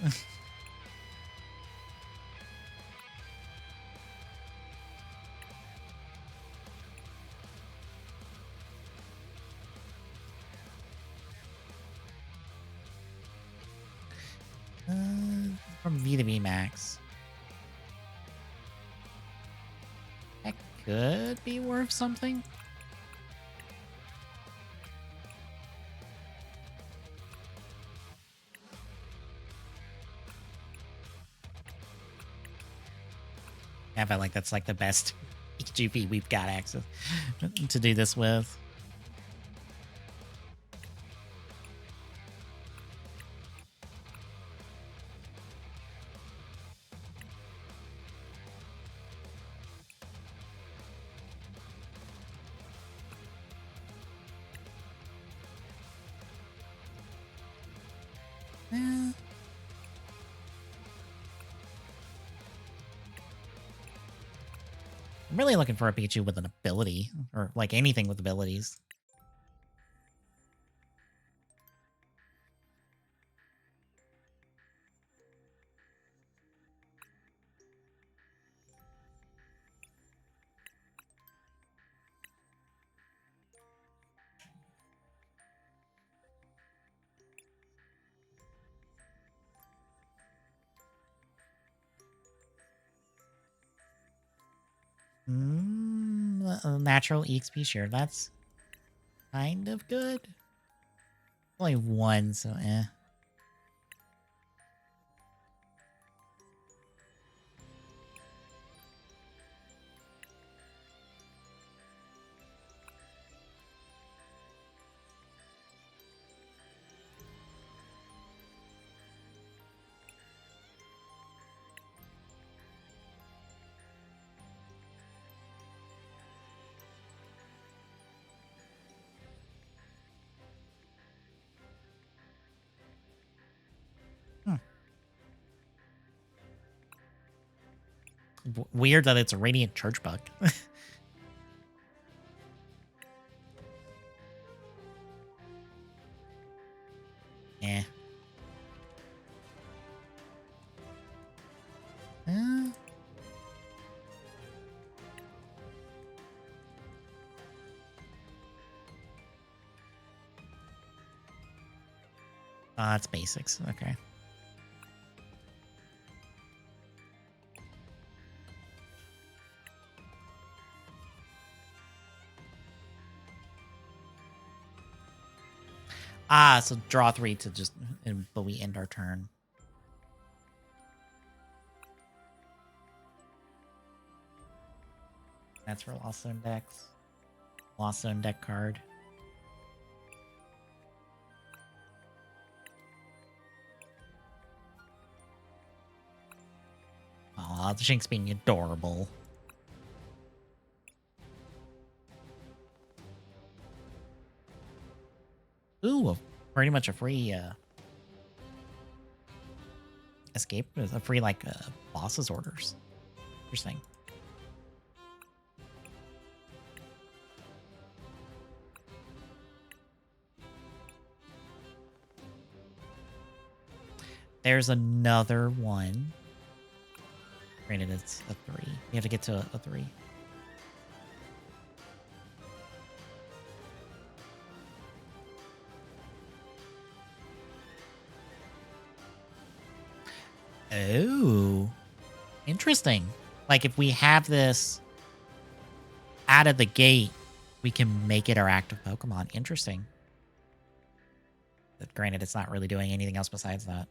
From V to V Max. That could be worth something. I feel like that's like the best GP we've got access to do this with. Eh. I'm really looking for a Pikachu with an ability, or like anything with abilities. Natural EXP share. That's kind of good. Only 1, so eh. Weird that it's a Radiant Church Bug. Eh. It's basics. Okay. So draw 3 to just, but we end our turn. That's for Lost Zone decks. Lost Zone deck card. Aw, the Shinx being adorable. Ooh, pretty much a free escape, a free like boss's orders. Interesting. There's another one. Granted, it's a 3. You have to get to a 3. Oh, interesting. Like if we have this out of the gate, we can make it our active Pokemon. Interesting. But granted, it's not really doing anything else besides that.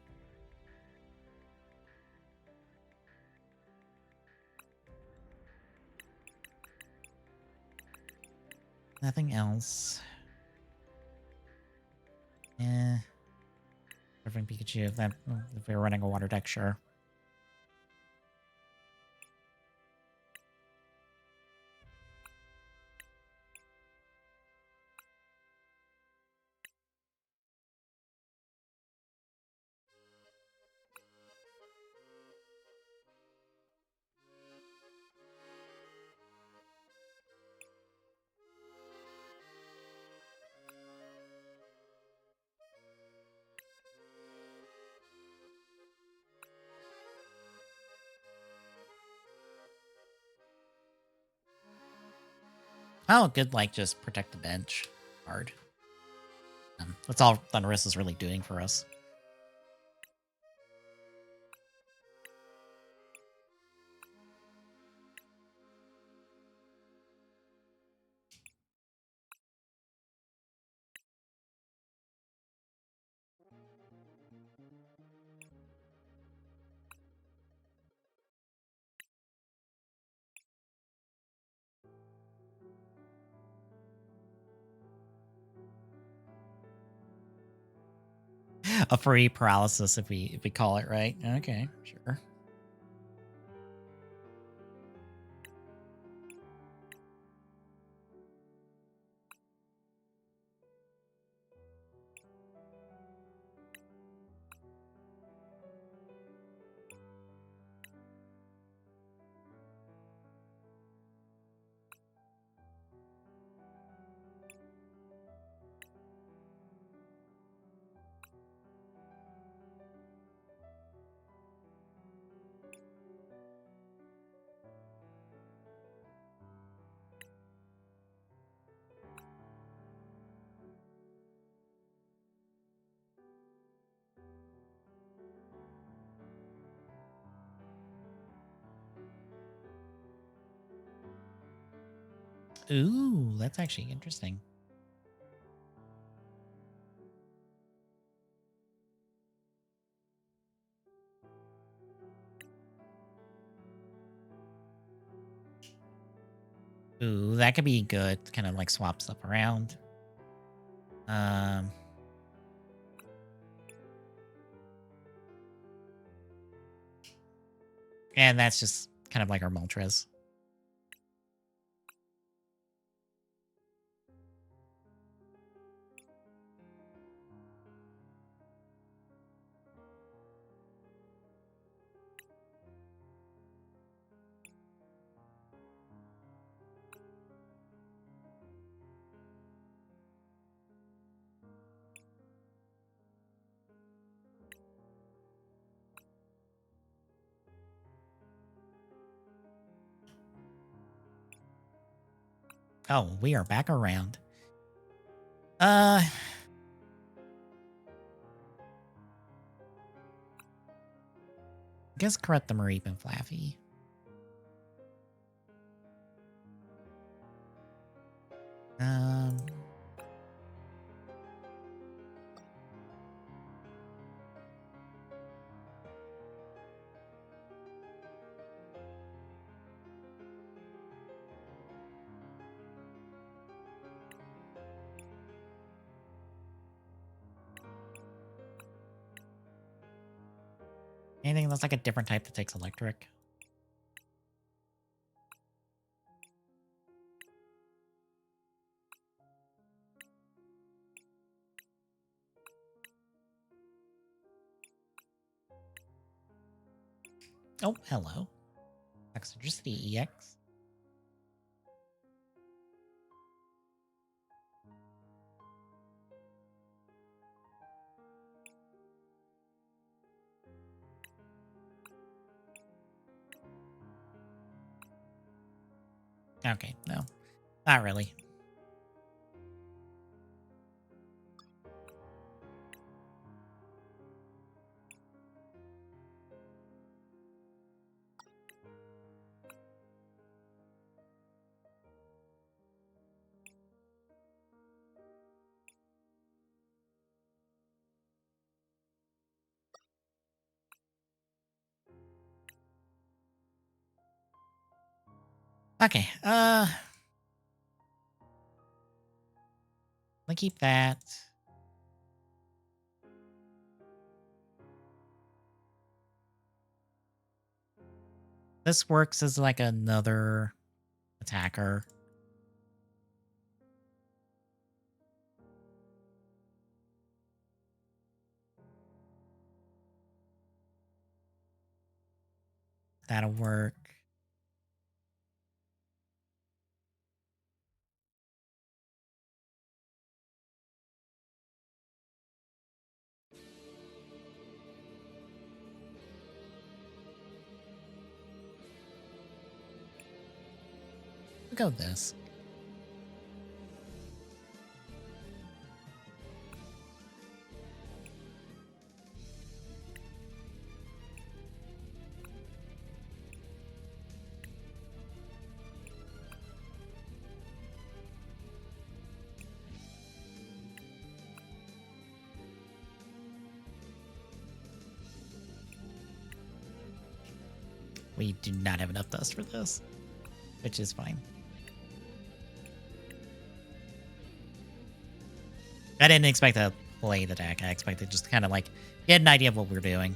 Nothing else. Eh. Different Pikachu. If we were running a water deck, sure. Oh, good, like, just protect the bench card. That's all Thunderous is really doing for us. A free paralysis if we call it right. Okay, sure. Ooh, that's actually interesting. Ooh, that could be good. Kind of like swap stuff around. Um, and that's just kind of like our Moltres. Oh, we are back around. I guess corrupt the Mareep and Flaffy. Um, anything that's like a different type that takes electric. Oh, hello. Eccentricity EX. Okay, no. Not really. Okay, let me keep that. This works as like another attacker. That'll work. We'll go this. We do not have enough dust for this, which is fine. I didn't expect to play the deck. I expected just to kind of like get an idea of what we're doing.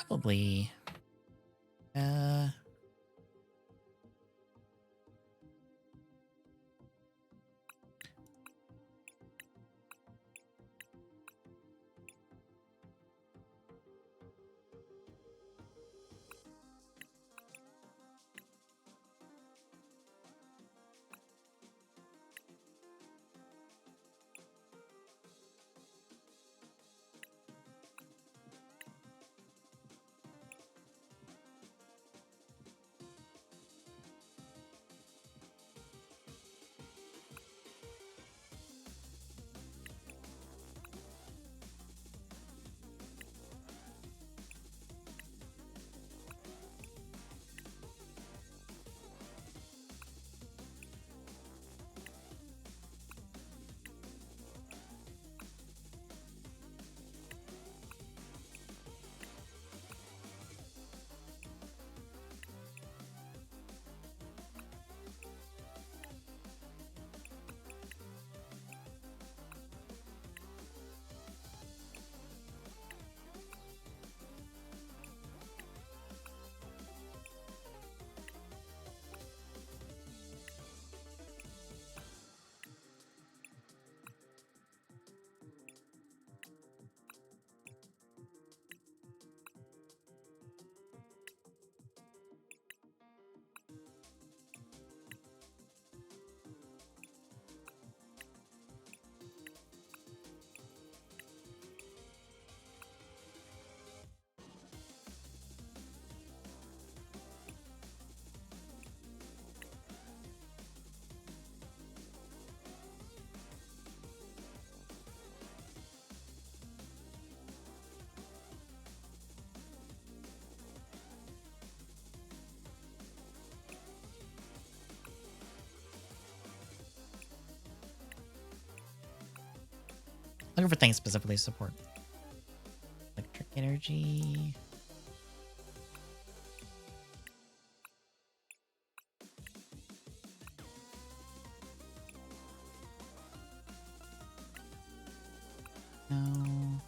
Probably. Looking for things specifically to support. Electric energy. No.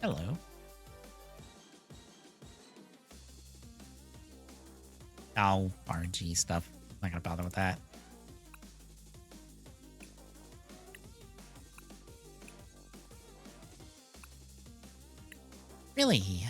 Hello. Oh, RNG stuff. Not gonna bother with that. Really?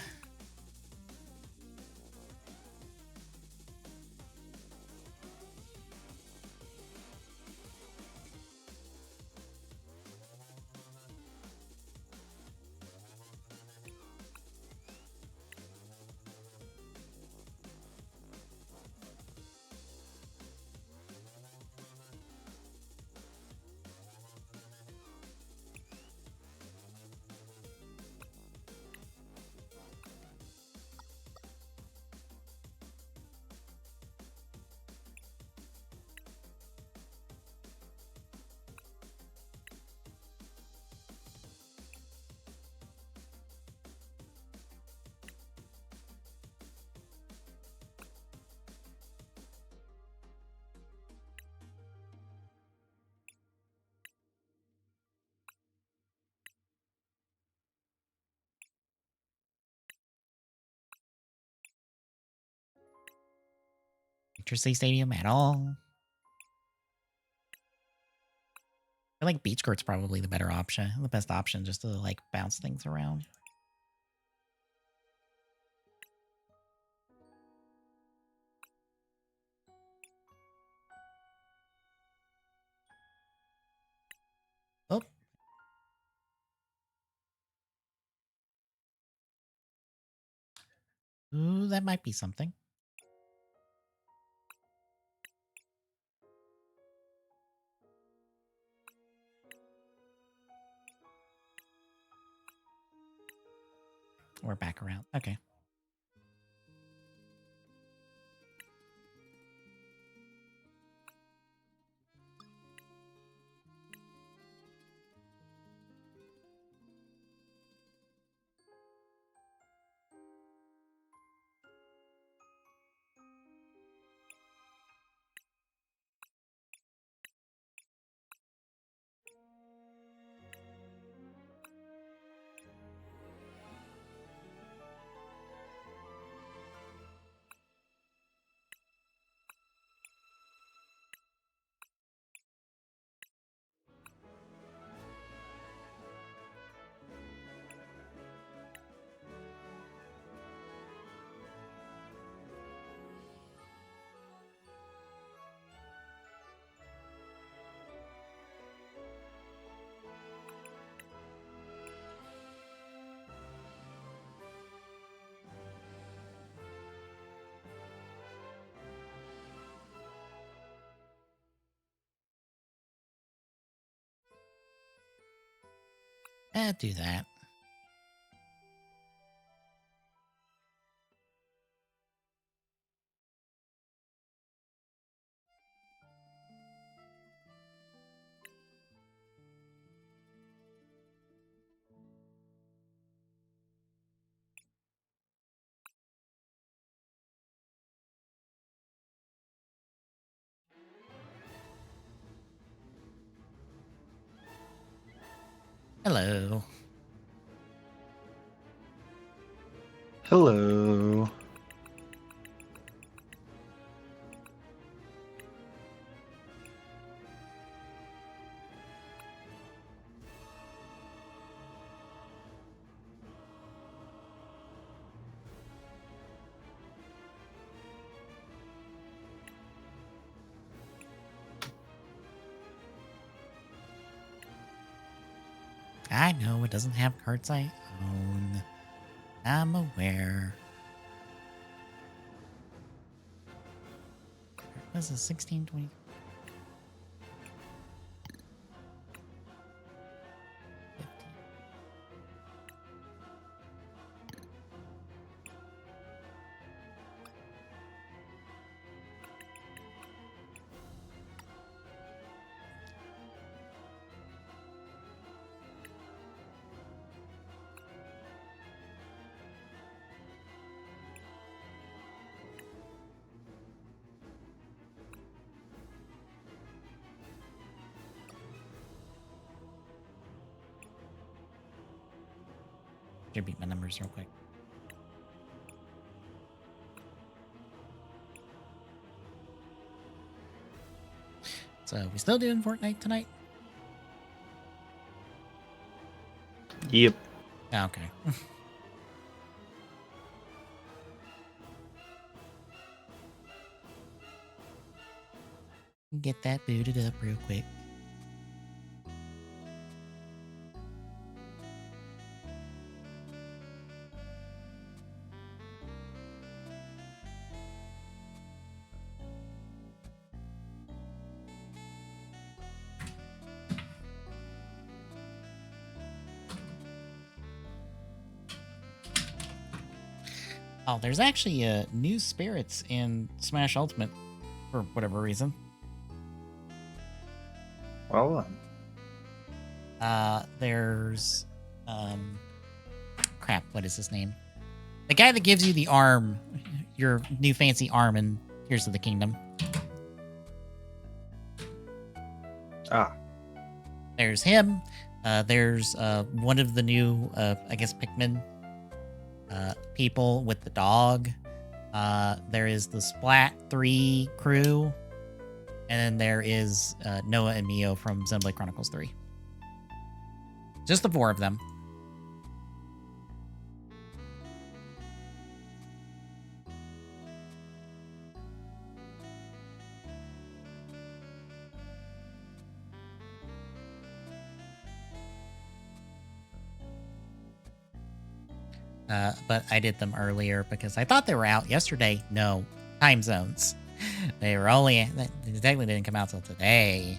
electricity stadium at all. I feel like beach court's probably the better option, the best option, just to like bounce things around. Oh. Ooh, that might be something. We're back around. Okay. Do that. Hello. Hello. I know it doesn't have cards I own. I'm aware. What's this? 16, 20? Should beat my numbers real quick. So, we still doing Fortnite tonight? Yep. Oh, okay. Get that booted up real quick. Oh, there's actually new spirits in Smash Ultimate for whatever reason. Well, There's crap, what is his name? The guy that gives you the arm, your new fancy arm in Tears of the Kingdom. There's him. There's one of the new I guess Pikmin people with the dog. There is the Splat 3 crew, and then there is Noah and Mio from Xenoblade Chronicles 3. Just the 4 of them. But I did them earlier because I thought they were out yesterday. No, time zones. They technically didn't come out till today.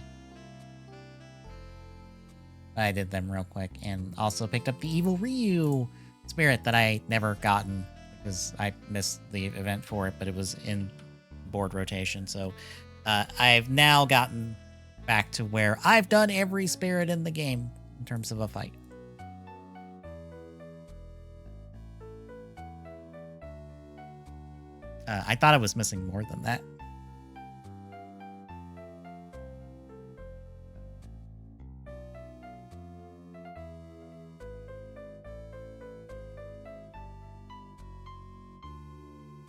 I did them real quick and also picked up the Evil Ryu Spirit that I never gotten because I missed the event for it, but it was in board rotation. So I've now gotten back to where I've done every spirit in the game in terms of a fight. I thought I was missing more than that.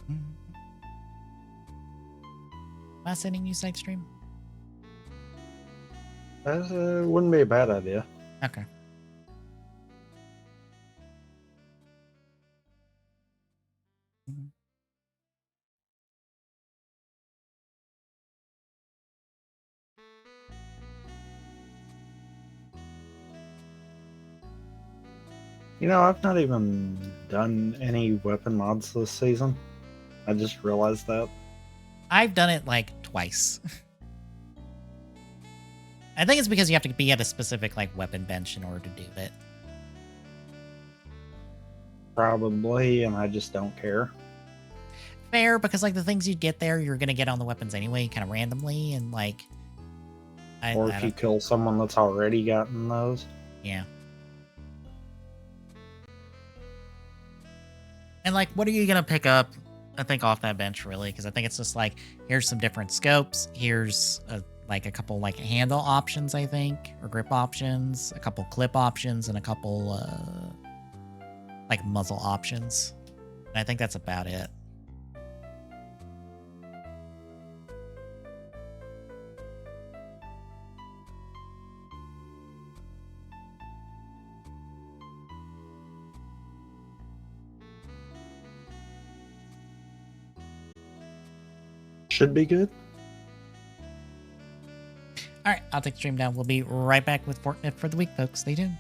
Am I sending you side stream? That wouldn't be a bad idea. Okay. You know, I've not even done any weapon mods this season. I just realized that. I've done it like twice. I think it's because you have to be at a specific like weapon bench in order to do it. Probably, and I just don't care. Fair, because like the things you get there, you're gonna get on the weapons anyway, kind of randomly, and like. Or if you kill someone that's already gotten those. Yeah. And like, what are you gonna pick up? I think off that bench really, because I think it's just like here's some different scopes. Here's like a couple like handle options, I think, or grip options, a couple clip options, and a couple like muzzle options. And I think that's about it. Should be good. All right, I'll take the stream down. We'll be right back with Fortnite for the week, folks. Stay tuned.